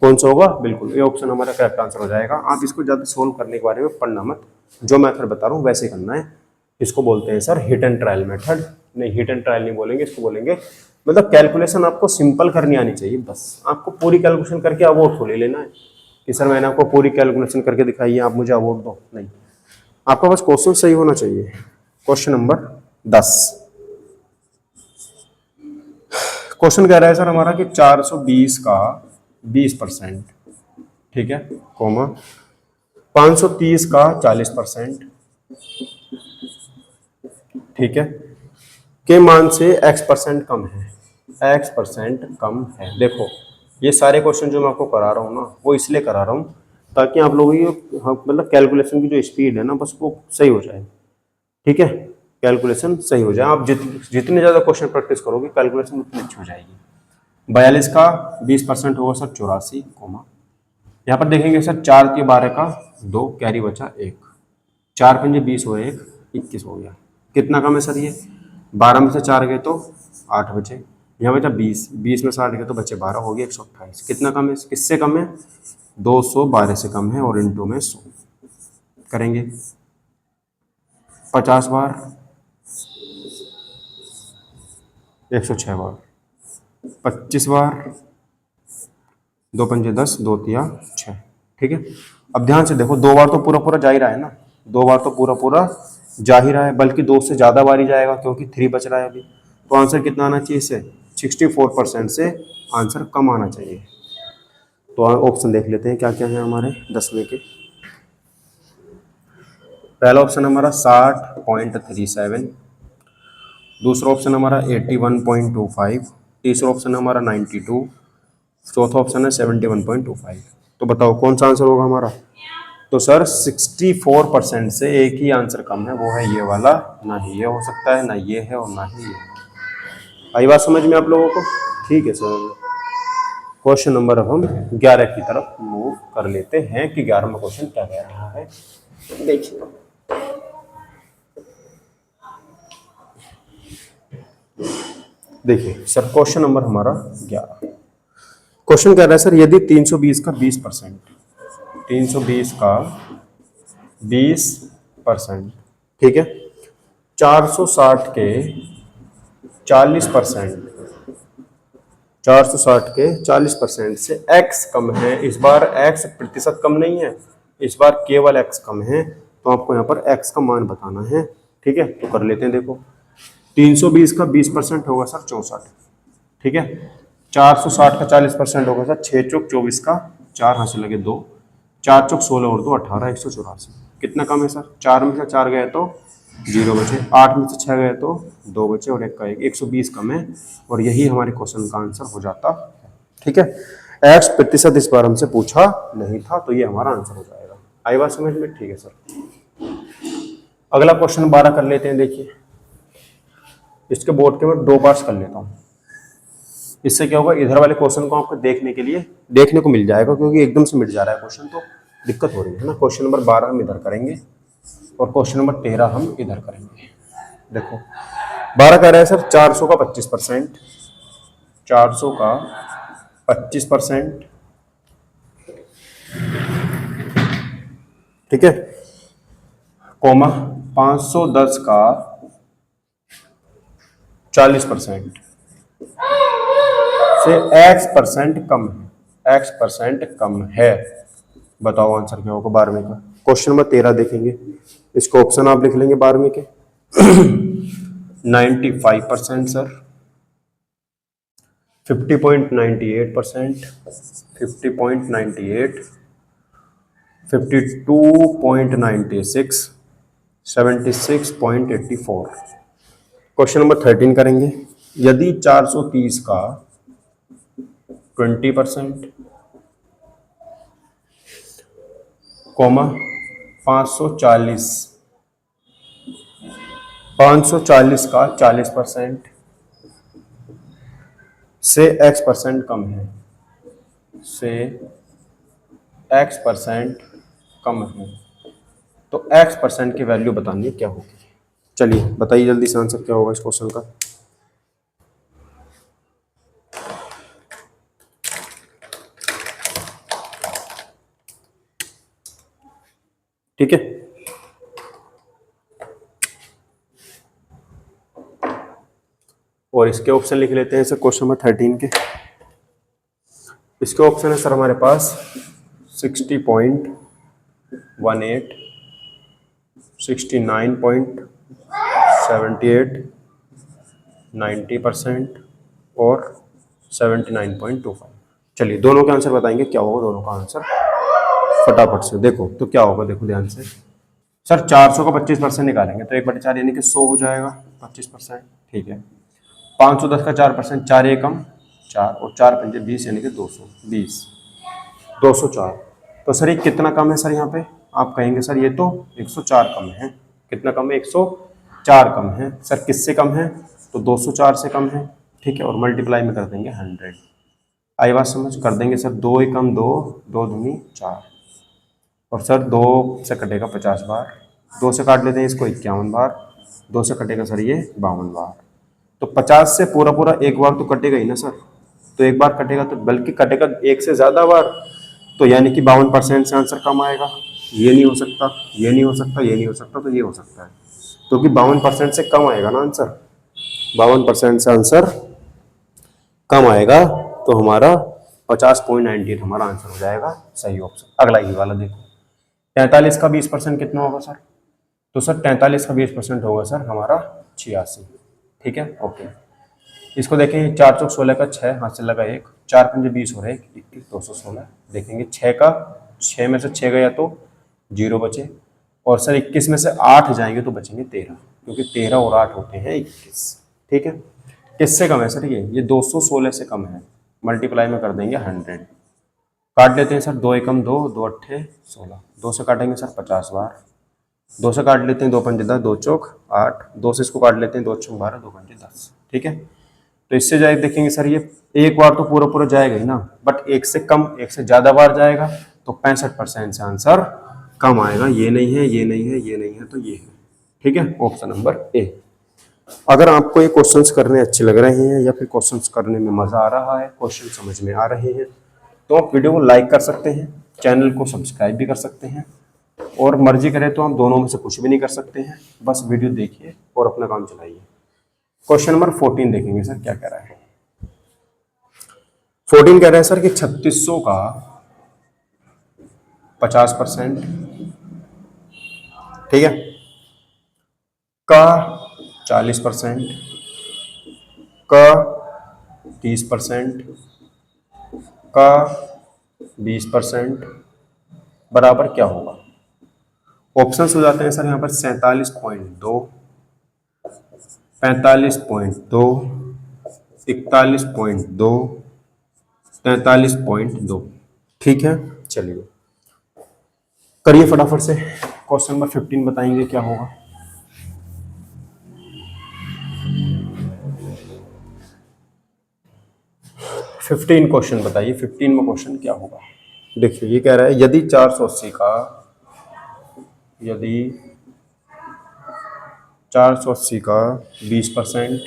कौन सा होगा, बिल्कुल ये ऑप्शन हमारा करेक्ट आंसर हो जाएगा। आप इसको ज़्यादा सोल्व करने के बारे में पढ़ना मत, जो मेथड बता रहा हूँ वैसे करना है। इसको बोलते हैं sir hit and trial method, नहीं हिट एंड ट्रायल नहीं बोलेंगे, इसको बोलेंगे मतलब कैलकुलेशन आपको सिंपल करनी आनी चाहिए, बस आपको पूरी कैलकुलेशन करके अवार्ड थोड़ी लेना है कि सर मैंने आपको पूरी कैलकुलेशन करके दिखाई है आप मुझे अवार्ड दो, नहीं, आपका बस क्वेश्चन सही होना चाहिए। क्वेश्चन नंबर 10, क्वेश्चन कह रहा है सर हमारा कि 420 का 20%, ठीक है, कॉमा 530 का 40%, ठीक है, के मान से x% कम है, x% कम है। देखो ये सारे क्वेश्चन जो मैं आपको करा रहा हूँ ना, वो इसलिए करा रहा हूँ ताकि आप लोगों की मतलब कैलकुलेशन की जो स्पीड है ना, बस वो सही हो जाए, ठीक है, कैलकुलेशन सही हो जाए। आप जितने ज़्यादा क्वेश्चन प्रैक्टिस करोगे कैलकुलेशन उतनी अच्छी हो जाएगी। 42 का 20% होगा सर 84, कोमा यहाँ पर देखेंगे सर 4 के 12 का 2, कैरी बचा 1, 4 पंजे 20 हो 1, 21 हो गया, कितना कम है सर ये, 12 में से 4 गए तो 8 बचे, यहाँ बचा 20, 20 में से 8 गए तो बचे 12, हो गया 128, कितना कम है, किससे कम है, 212 से कम है, और इंटू में 100 करेंगे, 50 बार 106 बार, 25 बार, 2 पंजे 10, 2 तिया 6, ठीक है। अब ध्यान से देखो, 2 बार तो पूरा पूरा जा ही रहा है ना, 2 बार तो पूरा पूरा जा ही रहा है, बल्कि 2 से ज़्यादा बार ही जाएगा क्योंकि 3 बच रहा है अभी। तो आंसर कितना आना चाहिए इससे, 64% से आंसर कम आना चाहिए। तो ऑप्शन देख लेते हैं क्या क्या है हमारे 10वें के। पहला ऑप्शन हमारा 60.37, दूसरा ऑप्शन हमारा 81.25, तीसरा ऑप्शन हमारा 92, चौथा ऑप्शन है 71.25। तो बताओ कौन सा आंसर होगा हमारा। तो सर 64% से एक ही आंसर कम है, वो है ये वाला, ना ही ये हो सकता है, ना ये है, और ना ही ये। आई बात समझ में आप लोगों को, ठीक है सर। क्वेश्चन नंबर अब हम 11 की तरफ मूव कर लेते हैं कि 11वां क्वेश्चन क्या कह रहा है, देखिए। देखिए सर क्वेश्चन नंबर हमारा 11, क्वेश्चन कह रहा है सर यदि 320 का 20%, 320 का 20%, ठीक है, 460 के 40%, 460 के 40% से x कम है, इस बार x प्रतिशत कम नहीं है, इस बार केवल x कम है, तो आपको यहाँ पर x का मान बताना है, ठीक है। तो कर लेते हैं, देखो 320 का 20% होगा सर 64, ठीक है, 460 का 40% होगा सर 6 चौक 24 का 4 हाथ से लगे 2, 4 चौक 16 और 2 18, 184, कितना कम है सर, 4 में से 4 गए तो 0 बचे, 8 में से 6 गए तो 2 बचे, और 1 का 1, 120 कम है, और यही हमारे क्वेश्चन का आंसर हो जाता है, ठीक है। x प्रतिशत इस बार हमसे पूछा नहीं था, तो ये हमारा आंसर हो जाएगा। आई बात समझ में, ठीक है सर। अगला क्वेश्चन 12 कर लेते हैं। देखिए इसके बोर्ड के मैं 2 पार्ट्स कर लेता हूँ, इससे क्या होगा, इधर वाले क्वेश्चन को आपको देखने के लिए देखने को मिल जाएगा, क्योंकि एकदम से मिट जा रहा है क्वेश्चन तो दिक्कत हो रही है ना। क्वेश्चन नंबर 12 हम इधर करेंगे और क्वेश्चन नंबर 13 हम इधर करेंगे। देखो 12 कह रहा है सर 400 का 25%, 400 का 25%, ठीक है, कोमा 510 का 40% से x% कम है, x% कम है। बताओ आंसर क्या होगा 12वीं का। क्वेश्चन नंबर 13 देखेंगे, इसको ऑप्शन आप लिख लेंगे 12वीं के। 95% सर, 50.98%, 50.98, 52.96, 76.84। क्वेश्चन नंबर 13 करेंगे, यदि 430 का 20%, कोमा 540 का 40% से x% कम है, से x% कम है, तो x% की वैल्यू बतानी है क्या होगी। चलिए बताइए जल्दी से आंसर क्या होगा इस क्वेश्चन का। ठीक है, और इसके ऑप्शन लिख लेते हैं सर क्वेश्चन नंबर 13 के। इसके ऑप्शन है सर हमारे पास 60.18, 69.78, 90% और 79.25। चलिए दोनों का आंसर बताएंगे क्या होगा, दोनों का आंसर फटाफट से देखो तो क्या होगा, देखो ध्यान से। सर 400 का 25% निकालेंगे तो 1/4 यानी कि 100 हो जाएगा 25%। ठीक है, 510 का 4%, 4 एकम 4 और 4 पंजे 20 यानी कि 220, 204। तो सर ये कितना कम है सर यहाँ पे, आप कहेंगे सर ये तो 104 कम है। कितना कम है, 104 कम है सर। किससे कम है, तो 204 से कम है। ठीक है, और मल्टीप्लाई में कर देंगे 100। आई बात समझ, कर देंगे सर 2 एकम 2, 2 दूनी 4, और सर 2 से कटेगा 50 बार, 2 से काट लेते हैं इसको 51 बार, 2 से कटेगा सर ये 52 बार। तो 50 से पूरा पूरा एक बार तो कटेगा ही ना सर, तो एक बार कटेगा तो बल्कि कटेगा एक से ज्यादा बार, तो यानी कि 52% से आंसर कम आएगा। ये नहीं हो सकता, ये नहीं हो सकता, ये नहीं हो सकता, तो ये हो सकता है, क्योंकि 52% से कम आएगा ना आंसर, 52% से आंसर कम आएगा, तो हमारा 50.98 हमारा आंसर हो जाएगा सही ऑप्शन। अगला ये वाला देखो, 43 का 20% कितना होगा सर, तो सर 43 का 20% होगा सर हमारा 86। ठीक है, ओके। इसको देखें, 4 चौक 16 का 6 हाथ से लगा 1, 4 पंजे 20 हो रहे 21, 216। देखेंगे 6 का, 6 में से 6 गया तो 0 बचे, और सर 21 में से 8 जाएंगे तो बचेंगे 13, क्योंकि 13 और 8 होते हैं 21। ठीक है, किससे कम है सर ये 216 से कम है। मल्टीप्लाई में कर देंगे 100, काट लेते हैं सर 2 एकम 2, 2 अट्ठे 16, 2 से काटेंगे सर 50 बार, 2 से काट लेते हैं 2 पंजे 10, 2 चौक 8, 2 से इसको काट लेते हैं 2 चौक 12, 2 पंजे 10। ठीक है, तो इससे जाए देखेंगे सर ये एक बार तो पूरा पूरा जाएगा ही ना, बट एक से कम, एक से ज्यादा बार जाएगा, तो 65% से आंसर कम आएगा। ये नहीं है, ये नहीं है, ये नहीं है, तो ये है। ठीक है, ऑप्शन नंबर ए। अगर आपको ये क्वेश्चंस करने अच्छे लग रहे हैं या फिर क्वेश्चंस करने में मजा आ रहा है, क्वेश्चन समझ में आ रहे हैं, तो आप वीडियो को लाइक कर सकते हैं, चैनल को सब्सक्राइब भी कर सकते हैं, और मर्जी करें तो आप दोनों में से कुछ भी नहीं कर सकते हैं। बस वीडियो देखिए और अपना काम चलाइए। क्वेश्चन नंबर 14 देखेंगे सर क्या कह रहा है। 14 कह रहा है सर कि 3600 का 50%, ठीक है, का 40%, का 30%, का 20% बराबर क्या होगा। ऑप्शंस हो जाते हैं सर यहाँ पर 47.2, 45.2, 41.2, 43.2। ठीक है, चलिए करिए फटाफट से। क्वेश्चन नंबर 15 बताएंगे क्या होगा। फिफ्टीन क्वेश्चन बताइए, 15 में क्वेश्चन क्या होगा। देखिए ये कह रहा है यदि 480 का, यदि 480 का 20%,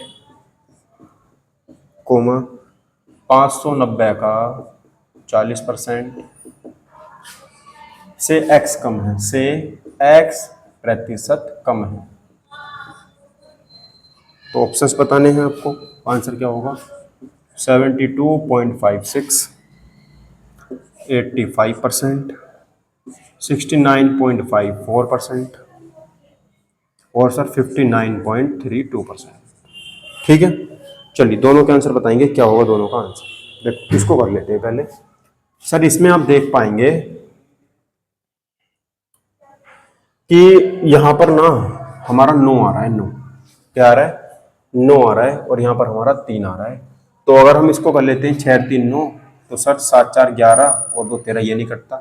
कोमा 590 का 40%, से x कम है, से x प्रतिशत कम है। तो ऑप्शंस बताने हैं आपको, आंसर क्या होगा? 72.56, 85%, 69.54% और सर 59.32%। ठीक है, चलिए दोनों के आंसर बताएंगे, क्या होगा दोनों का आंसर। देखो इसको कर लेते हैं पहले। सर इसमें आप देख पाएंगे कि यहाँ पर ना हमारा 9 आ रहा है, 9 क्या आ रहा है? 9 आ रहा है, और यहाँ पर हमारा 3 आ रहा है। तो अगर हम इसको कर लेते हैं 6 3 9, तो सर 7 4 11 और 2 13, ये नहीं कटता।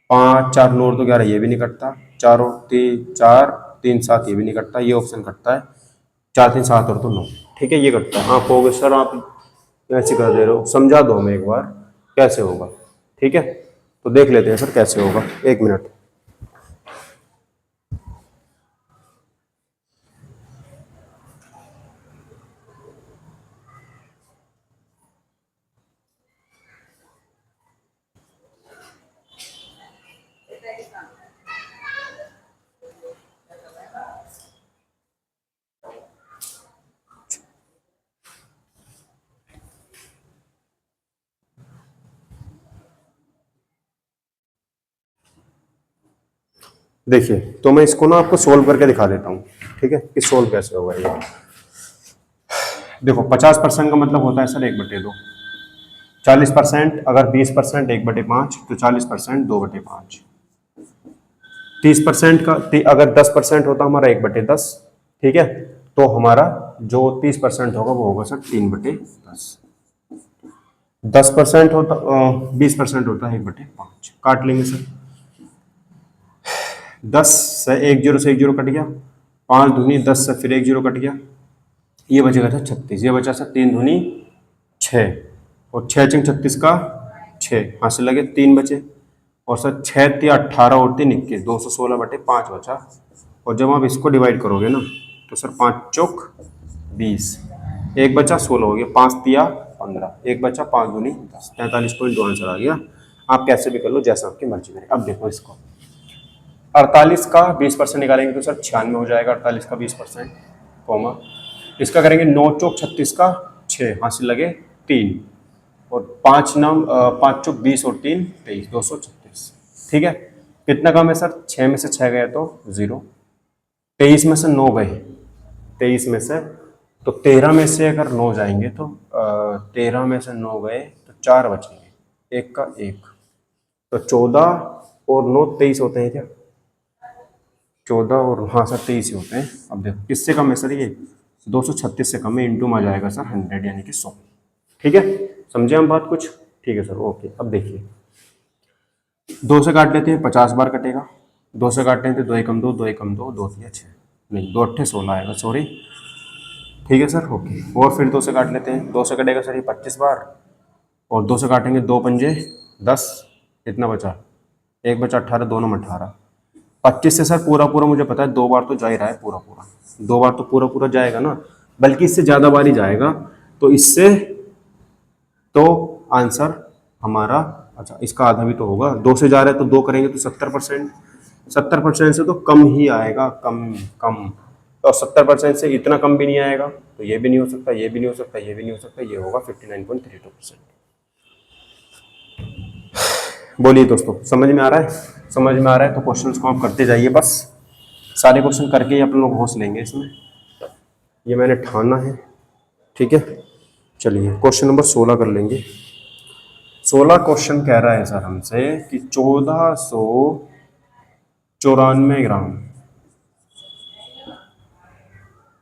5 4 9 और 2 11, ये भी नहीं कटता। 4 और 3 7, ये भी नहीं कटता। ये ऑप्शन कटता है। 4 3 7 और 2 9, ठीक है, ये कटता है। आप कहोगे सर आप ऐसे कर दे रहे हो, समझा दो हमें एक बार कैसे होगा। ठीक है, तो देख लेते हैं सर कैसे होगा, 1 मिनट। देखिए तो मैं इसको ना आपको सोल्व करके दिखा देता हूँ, ठीक है, कि सोल्व कैसे होगा ये। देखो 50% का मतलब होता है सर 1/2। 40%, अगर 20% 1/5, तो 40% 2/5। 30% का अगर 10% होता हमारा 1/10, ठीक है, तो हमारा जो 30% होगा वो होगा सर 3/10। 10% होता 20% होता है 1/5, काट लेंगे सर। 10 से 1 0 कट गया, 5 दूनी 10 से फिर 1 0 कट गया, ये बचेगा था 36। ये बचा सर 3 दूनी 6, और 6 चिंग 36 का 6, हाथ से लगे 3 बचे, और सर 6 3 18 और 3 21, 216/5 बचा। और जब आप इसको डिवाइड करोगे ना, तो सर 5 चौक 20, एक बचा 16 हो गया, 5 तिया 15, एक बचा 5 दूनी 10, 43.2 आंसर आ गया। आप कैसे भी कर लो, जैसा आपकी मर्जी करें। अब देखो इसको, 48 का 20% निकालेंगे तो सर 96 हो जाएगा। 48 का 20%, कॉमा इसका करेंगे 9 चौक 36 का 6, हाथ से लगे 3, और 5 9 5 चौक 20 और 3 23, 236। ठीक है, कितना कम है सर? 6 में से 6 गए तो 0, 23 में से 9 गए, 23 में से, तो 13 में से अगर 9 जाएंगे तो 13 में से 9 गए तो 4 बचेंगे, एक का एक, तो 14 और 9 23 होते हैं क्या? 14 और हाँ सर 23 ही होते हैं। अब देखो किससे कम है सर ये? 236 से कम है, इंटू में आ जाएगा सर 100 यानी कि 100। ठीक है, समझे हम बात कुछ? ठीक है सर, ओके। अब देखिए 2 से काट लेते हैं, 50 बार कटेगा। 2 से काटते हैं तो 2 एकम 2, 2 एकम 2, 2 तिया 6, नहीं 2 अट्ठे 16 आएगा, सॉरी। ठीक है सर, ओके। और फिर 2 से काट लेते हैं, 2 से कटेगा सर ये 25 बार, और 2 से काटेंगे 2 पंजे 10, कितना बचा? एक बचा 18, दोनों में 18। 25 से सर पूरा पूरा मुझे पता है 2 बार तो जा ही रहा है, पूरा पूरा 2 बार तो पूरा पूरा जाएगा ना, बल्कि इससे ज़्यादा बार ही जाएगा। तो इससे तो आंसर हमारा, अच्छा इसका आधा भी तो होगा, 2 से जा रहा है तो 2 करेंगे तो 70%, 70% से तो कम ही आएगा, कम कम। तो 70% से इतना कम भी नहीं आएगा, तो ये भी नहीं हो सकता, ये भी नहीं हो सकता, ये भी नहीं हो सकता, ये होगा 59.32%। बोलिए दोस्तों, समझ में आ रहा है? समझ में आ रहा है तो क्वेश्चंस को आप करते जाइए, बस सारे क्वेश्चन करके ही अपन लोग होश लेंगे इसमें, ये मैंने ठाना है। ठीक है, चलिए क्वेश्चन नंबर 16 कर लेंगे। 16 क्वेश्चन कह रहा है सर हमसे कि 1494 ग्राम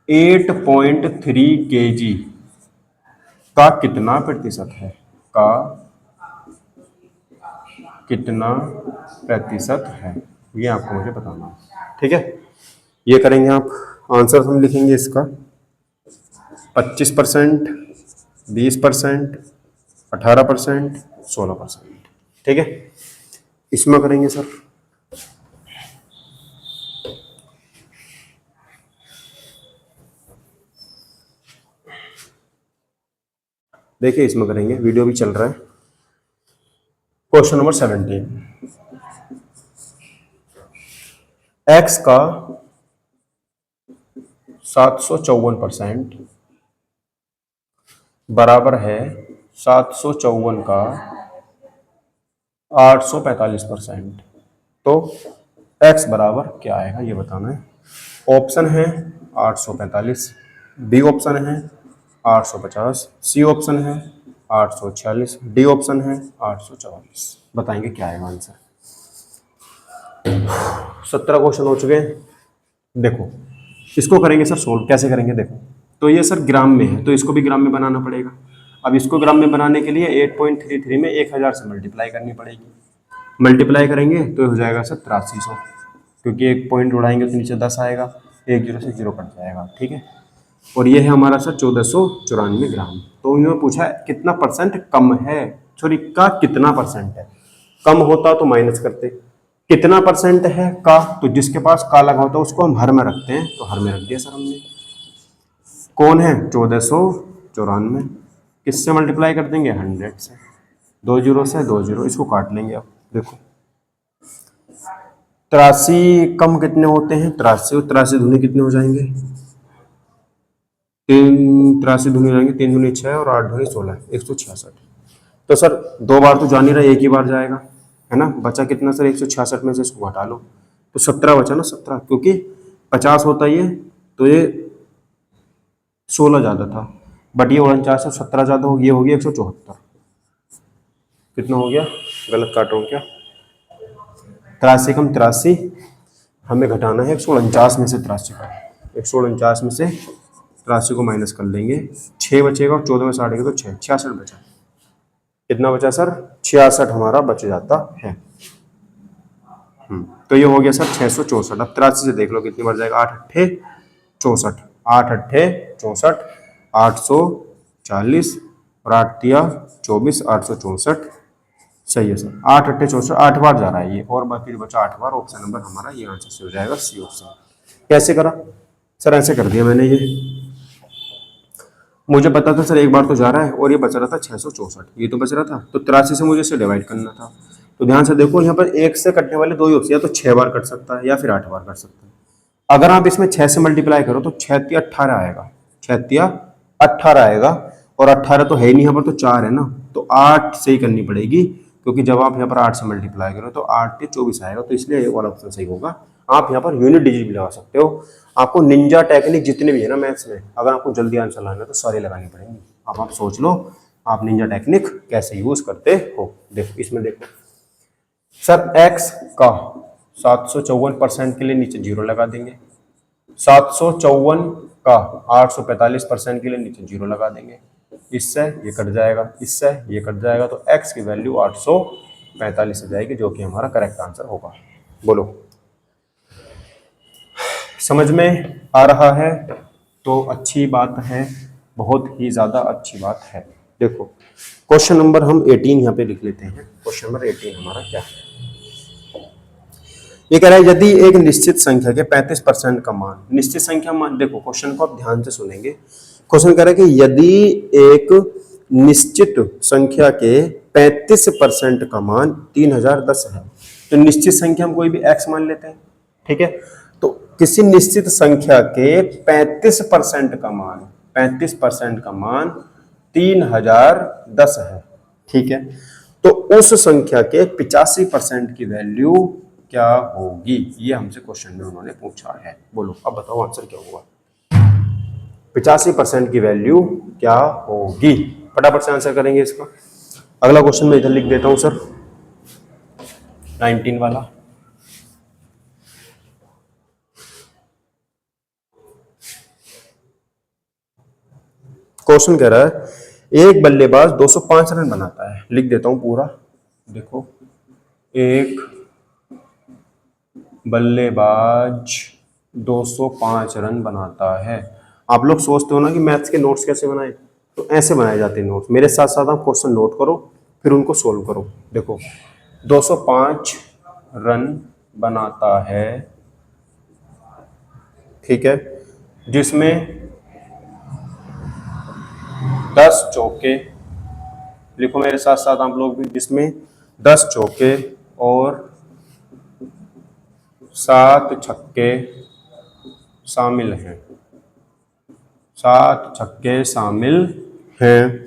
8.3 kg का कितना प्रतिशत है? का कितना प्रतिशत है, ये आपको मुझे बताना है। ठीक है, ये करेंगे आप। आंसर हम लिखेंगे इसका 25%, 20%, 18%, 16%। ठीक है, इसमें करेंगे सर। देखिए इसमें करेंगे, वीडियो भी चल रहा है। क्वेश्चन नंबर 17, x का 754% बराबर है 754 का 845%। तो x बराबर क्या आएगा ये बताना है। ऑप्शन है 845, बी ऑप्शन है 850, सी ऑप्शन है 846, डी ऑप्शन है 844। बताएंगे क्या आएगा आंसर। 17 क्वेश्चन हो चुके हैं। देखो इसको करेंगे सर सोल्व, कैसे करेंगे देखो। तो ये सर ग्राम में है तो इसको भी ग्राम में बनाना पड़ेगा। अब इसको ग्राम में बनाने के लिए 8.33 में 1000 से मल्टीप्लाई करनी पड़ेगी। मल्टीप्लाई करेंगे तो हो जाएगा सर 8300, क्योंकि एक पॉइंट उड़ाएंगे तो नीचे 10 आएगा, एक जीरो से जीरो कट जाएगा, ठीक है। और ये है हमारा सर 1494 ग्राम। तो उन्होंने पूछा कितना परसेंट कम है, सॉरी का कितना परसेंट है। कम होता तो माइनस करते, कितना परसेंट है का, तो जिसके पास का लगा होता है उसको हम हर में रखते हैं, तो हर में रख दिया सर हमने। कौन है 1494, किससे मल्टीप्लाई कर देंगे 100 से, 2 जीरो से 2 जीरो, इसको काट लेंगे। अब देखो 83 कम कितने होते हैं, 83 और 83 दूनी कितने हो जाएंगे, 83 दूनी हो जाएंगे, 3 दूनी 6 और 8 दूनी 16, 166। तो सर 2 बार तो जा नहीं रहा, एक ही बार जाएगा, है ना। बचा कितना सर 166 में से इसको हटा लो तो 17 बचा ना, 17, क्योंकि 50 होता ये तो ये 16 ज़्यादा था, बट ये 49 से 17 ज़्यादा हो, ये हो गया 174। कितना हो गया, गलत काट रहा हूँ क्या, 83 कम 83, हमें घटाना है 149 में से 83 का, 149 में से 83 को माइनस कर लेंगे, 6 बचेगा और 14 में 60 तो 6, 66 बचा। कितना बचा सर 66 हमारा बच जाता है। तो ये हो गया सर 664। अब 83 से देख लो कितनी बार जाएगा, 8 अट्ठे 64, 8 अट्ठे 64, 840 और 8 तिया 24, 864। सही है सर, 8 अट्ठे 64, 8 बार जा रहा है ये, और बाकी बचा 8 बार। ऑप्शन नंबर हमारा ये आंसर से हो जाएगा, सी ऑप्शन। कैसे करा सर, ऐसे कर दिया मैंने, ये मुझे पता था सर एक बार तो जा रहा है और ये बच रहा था 664, ये तो बच रहा था, तो 83 से मुझे इसे डिवाइड करना था। तो ध्यान से देखो यहाँ पर 1 से कटने वाले 2 ही ऑप्शन, या तो 6 बार कट सकता है या फिर 8 बार कट सकता है। अगर आप इसमें 6 से मल्टीप्लाई करो तो 6 तिया 18 आएगा, 6 तिया 18 आएगा, और 18 तो है ही नहीं यहाँ पर, तो 4 है ना, तो 8 से ही करनी पड़ेगी, क्योंकि जब आप यहाँ पर 8 से मल्टीप्लाई करो तो 8 के 24 आएगा, तो इसलिए ये वाला ऑप्शन सही होगा। आप यहाँ पर यूनिट डिजिट भी लगा सकते हो। आपको निंजा टेक्निक जितने भी है ना मैथ्स में, अगर आपको जल्दी आंसर लाना है तो सारी लगानी पड़ेंगी। अब आप सोच लो आप निंजा टेक्निक कैसे यूज करते हो। देखो इसमें देखो सर, x का 754% के लिए नीचे जीरो लगा देंगे, 754 का 845% के लिए नीचे जीरो लगा देंगे, इससे ये कट जाएगा, इससे ये कट जाएगा, तो x की वैल्यू 845 हो जाएगी, जो कि हमारा करेक्ट आंसर होगा। बोलो समझ में आ रहा है? तो अच्छी बात है, बहुत ही ज़्यादा अच्छी बात है। देखो क्वेश्चन नंबर हम 18 यहाँ पे लिख लेते हैं। क्वेश्चन नंबर 18 हमारा क्या है, ये कह रहा है यदि एक निश्चित संख्या के 35% का मान, निश्चित संख्या मान, देखो क्वेश्चन को आप ध्यान से सुनेंगे। क्वेश्चन कह रहा है कि यदि एक निश्चित संख्या के 35% का मान 3010 है, तो निश्चित संख्या हम कोई भी x मान लेते हैं, ठीक है। तो किसी निश्चित संख्या के 35% का मान, 35% का मान 3010 है, ठीक है। तो उस संख्या के 85% की वैल्यू क्या होगी, ये हमसे क्वेश्चन में उन्होंने पूछा है। बोलो अब बताओ आंसर क्या होगा, 85% की वैल्यू क्या होगी। फटाफट से आंसर करेंगे इसका। अगला क्वेश्चन मैं इधर लिख देता हूं सर, 19 वाला। क्वेश्चन कह रहा है एक बल्लेबाज 205 रन बनाता है, लिख देता हूं पूरा। देखो एक बल्लेबाज 205 रन बनाता है। आप लोग सोचते हो ना कि मैथ्स के नोट्स कैसे बनाए, तो ऐसे बनाए जाते हैं नोट्स। मेरे साथ साथ आप क्वेश्चन नोट करो फिर उनको सोल्व करो। देखो 205 रन बनाता है, ठीक है, जिसमें 10 चौके, लिखो मेरे साथ साथ आप लोग भी, जिसमें 10 चौके और 7 छक्के शामिल हैं, 7 छक्के शामिल हैं।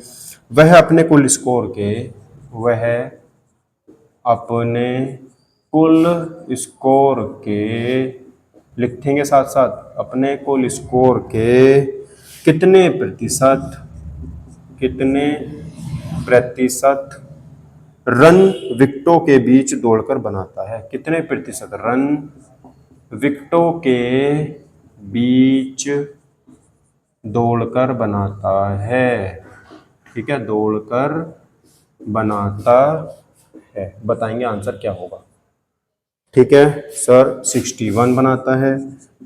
वह अपने कुल स्कोर के, वह अपने कुल स्कोर के, लिखेंगे साथ साथ, अपने कुल स्कोर के कितने प्रतिशत रन विकेटों के बीच दौड़कर बनाता है। कितने प्रतिशत रन विकेटों के बीच दौड़कर बनाता है। ठीक है, दौड़कर बनाता है। बताएंगे आंसर क्या होगा। ठीक है सर, 61 बनाता है,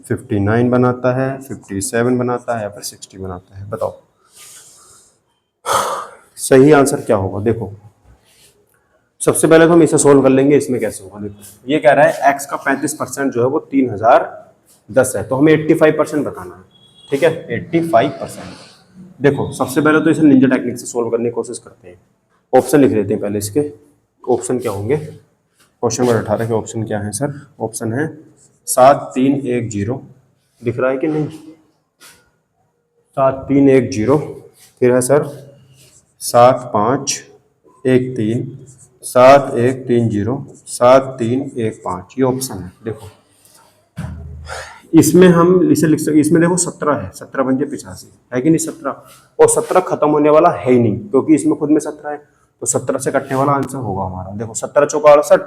59 बनाता है, 57 बनाता है या फिर 60 बनाता है। बताओ सही आंसर क्या होगा। देखो सबसे पहले तो हम इसे सोल्व कर लेंगे। इसमें कैसे होगा, देखो ये कह रहा है x का 35% जो है वो 3010 है, तो हमें 85% बताना है। ठीक है, 85%। देखो सबसे पहले तो इसे निंजा टेक्निक से सोल्व करने की कोशिश करते हैं। ऑप्शन लिख लेते हैं पहले। इसके ऑप्शन क्या होंगे, क्वेश्चन नंबर 18 के ऑप्शन क्या है सर। ऑप्शन है 7310, दिख रहा है कि नहीं, 7310। फिर है सर 7513, 7130, 7315, ये ऑप्शन है। देखो इसमें हम इसे लिख सकते, इसमें देखो 17 है, 17 बन जाए 85 है कि नहीं, 17, और 17 खत्म होने वाला है ही नहीं क्योंकि इसमें खुद में 17 है, तो 17 से कटने वाला आंसर होगा हमारा। देखो 17 चौका 68,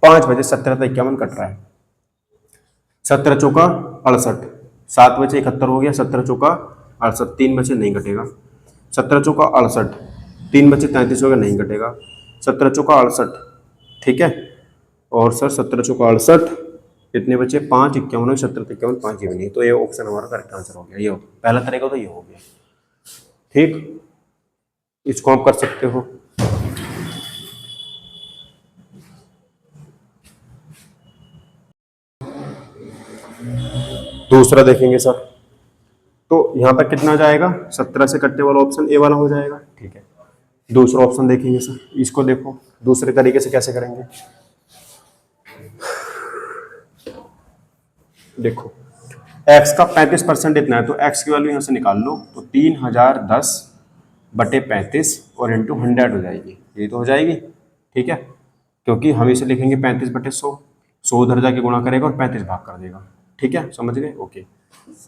5 बजे 17 तो 51 कट रहा है, 17 चौका 68, 7 बजे 71 हो गया, 17 चौका 68, 3 बजे नहीं कटेगा, 17 चौका 68, 3 बचे 33 हो गया, नहीं कटेगा, 17 चौका 68। ठीक है, और सर 17 चौका 68 कितने बचे, 5 51, 17 51, 5 ही बनी, तो ये ऑप्शन हमारा करेक्ट आंसर हो गया। ये पहला तरीका तो ये हो गया। ठीक, इसको आप कर सकते हो। दूसरा देखेंगे सर, तो यहाँ पर कितना जाएगा, 17 से कटने वाला ऑप्शन ए वाला हो जाएगा। ठीक है, दूसरा ऑप्शन देखेंगे सर। इसको देखो दूसरे तरीके से कैसे करेंगे। देखो x का 35% इतना है, तो x की वैल्यू यहाँ से निकाल लो, तो 3010/35 और इंटू 100 हो जाएगी। ये तो हो जाएगी। ठीक है, क्योंकि हम इसे लिखेंगे 35/100, 100 उधर जाके गुणा करेगा और 35 भाग कर देगा। ठीक है, समझ गए। ओके,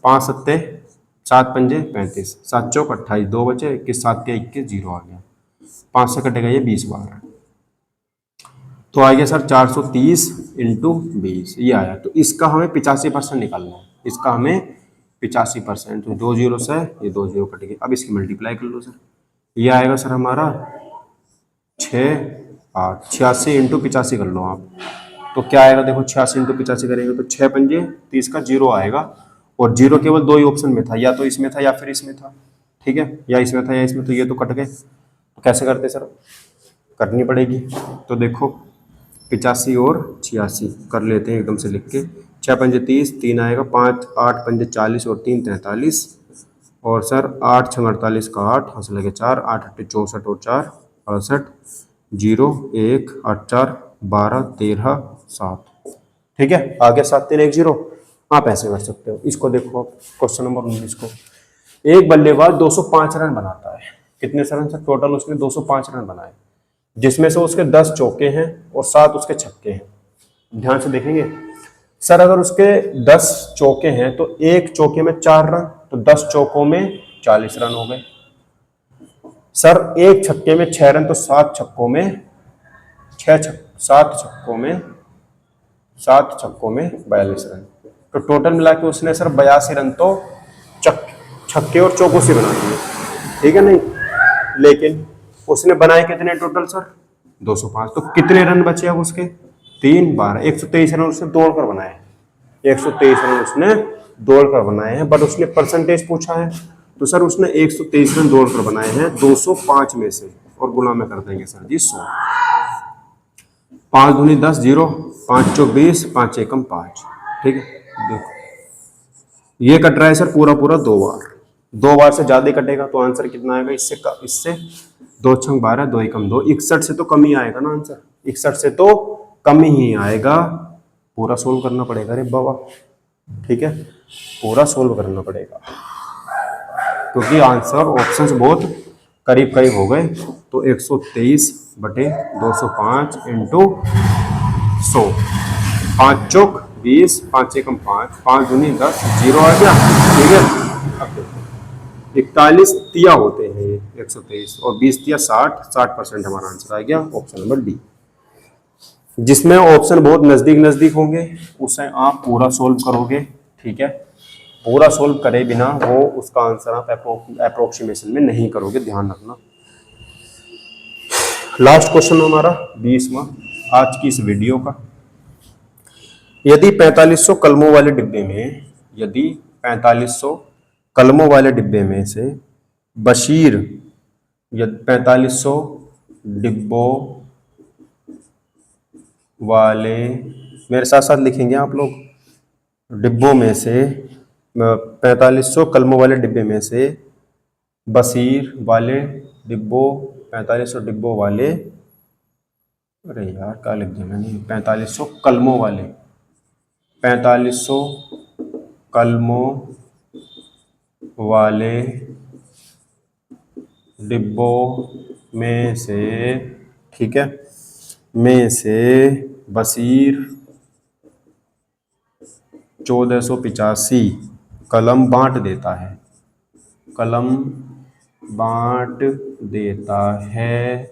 5 सत्ते 7 पंजे 35, 7 चौक 28, 2 बचे 21, 7 के 21, 0 आ गया, 5 से कटेगा ये 20 बार, तो आ गया सर 430 इंटू 20, ये आया। तो इसका हमें 85% निकालना है, इसका हमें 85%, तो 2 जीरो से ये 2 जीरो कट गए। अब इसकी मल्टीप्लाई कर लो सर, ये आएगा सर हमारा 86 इंटू 85 कर लो आप, तो क्या आएगा, देखो 86 इंटू 85 करेंगे तो 6 पंजे 30 का 0 आएगा, और 0 केवल 2 ही ऑप्शन में था, या तो इसमें था या फिर इसमें था। ठीक है, या इसमें था या इसमें, तो ये तो कट गए। तो कैसे करते सर, करनी पड़ेगी। तो देखो 85 और 86 कर लेते हैं एकदम से लिख के, 6 पंजे 30, 3 आएगा, 5 8 पंजे 40 और 3 43, और सर 8 6 48 का 8, हंस लगे 4, 8 8 64 और 4 68, 0 1 8 4 12 13 7। ठीक है, आगे 7 3 1 0। आप ऐसे कर सकते हो। इसको देखो आप, क्वेश्चन नंबर 19 को, एक बल्लेबाज 205 रन बनाता है। कितने रन सर, टोटल उसने 205 रन बनाए, जिसमें से उसके 10 चौके हैं और 7 उसके छक्के हैं। ध्यान से देखेंगे सर, अगर उसके 10 चौके हैं तो एक चौके में 4 रन, तो 10 चौकों में 40 रन हो गए। सर एक छक्के में 6 रन, तो 7 छक्कों में 7 छक्कों में 42 रन, तो टोटल मिला के उसने सर 82 रन तो छक्के और चौकों से बना दिए। ठीक है, नहीं लेकिन उसने बनाए कितने टोटल सर, 205, तो कितने रन बचे अब उसके, 3 12, 123 रन उसने दौड़कर बनाए, 123 रन उसने दौड़कर बनाए हैं, बट उसने परसेंटेज पूछा है, तो सर उसने 123 रन दौड़कर बनाए हैं 205 में से, और गुणा में कर देंगे सर जी 100, 5 दूनी 10, 0 5 चौक 20, 5 एकम 5। ठीक है, देखो ये कट रहा है सर पूरा 2 बार से ज्यादा कटेगा, तो आंसर कितना आएगा, इससे 2 छंग 12, 2 एकम 2, 61 से तो कम ही आएगा ना आंसर, 61 से तो कम ही आएगा। पूरा सोल्व करना पड़ेगा रे बाबा, ठीक है, पूरा सोल्व करना पड़ेगा क्योंकि आंसर ऑप्शंस बहुत करीब करीब हो गए। तो 123/205 इंटू 100, 5 चौक 20, 5 एकम 5, 5 दूनी 10, 0 आ गया, ठीक है। अब देखो 41 तिया होते हैं ये 123 और 20 तिया 60, 60% हमारा आंसर आ गया ऑप्शन नंबर डी। जिसमें ऑप्शन बहुत नजदीक नजदीक होंगे उसे आप पूरा सोल्व करोगे, ठीक है। पूरा सोल्व करे बिना वो उसका आंसर आप अप्रोक्सीमेशन में नहीं करोगे, ध्यान रखना। लास्ट क्वेश्चन हमारा 20वां आज की इस वीडियो का। यदि 4500 कलमों वाले डिब्बे में, यदि 4500 कलमों वाले डिब्बे में से बशीर, 4500 डिब्बों वाले, मेरे साथ साथ लिखेंगे आप लोग, डिब्बों में से 4500 कलमों वाले डिब्बे में से बशीर वाले डिब्बों, 4500 डिब्बों वाले, अरे यार क्या लिख दिया मैंने, 4500 कलमों वाले, 4500 कलमों वाले डिब्बों में से, ठीक है, में से बशीर 1485 कलम बांट देता है, कलम बांट देता है,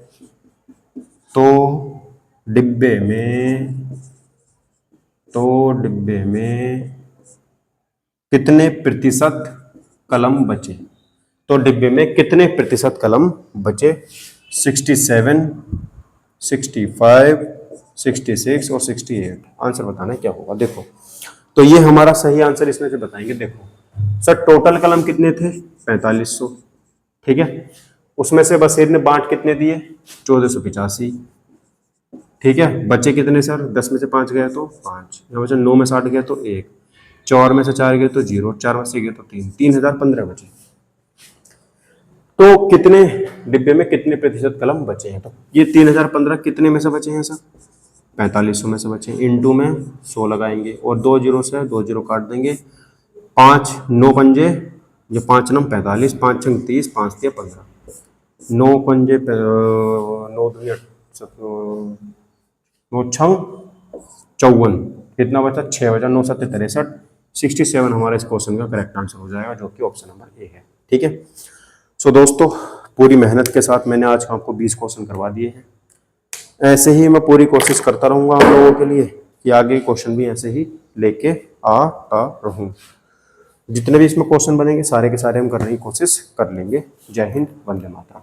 तो डिब्बे में कितने प्रतिशत कलम बचे। तो डिब्बे में कितने प्रतिशत कलम बचे, 67, 65, 66 और 68। आंसर बताना क्या होगा। देखो तो ये हमारा सही आंसर इसमें से बताएंगे। देखो सर टोटल कलम कितने थे, 4500, ठीक है। उसमें से बशीर ने बांट कितने दिए, 1485, ठीक है। बचे कितने सर, 10 में से 5 गया तो 5, यहाँ बचे 9 में 60 गया तो 1, 4 में से 4 गए तो 0, 4 में से गए तो 3, 3015 बचे। तो कितने डिब्बे में कितने प्रतिशत कलम बचे हैं, तो ये 3015 कितने में से बचे हैं सर, 4500 में से बचे। इनटू में 100 लगाएंगे और 2 जीरो से 2 जीरो काट देंगे, 5 9 पंजे, ये 5 नम 45, 5 छंग 30, 5 तिया 15, 9 पंजे 9 दुनिया 9 छंग 54, कितना बचा, 6 बचा, 9 7 63, 67 हमारा इस क्वेश्चन का करेक्ट आंसर हो जाएगा, जो कि ऑप्शन नंबर ए है, ठीक है। सो दोस्तों पूरी मेहनत के साथ मैंने आज आपको 20 क्वेश्चन करवा दिए हैं। ऐसे ही मैं पूरी कोशिश करता रहूँगा आप लोगों के लिए कि आगे क्वेश्चन भी ऐसे ही लेके आता रहूँ। जितने भी इसमें क्वेश्चन बनेंगे सारे के सारे हम करने की कोशिश कर लेंगे। जय हिंद, वंदे मातरम।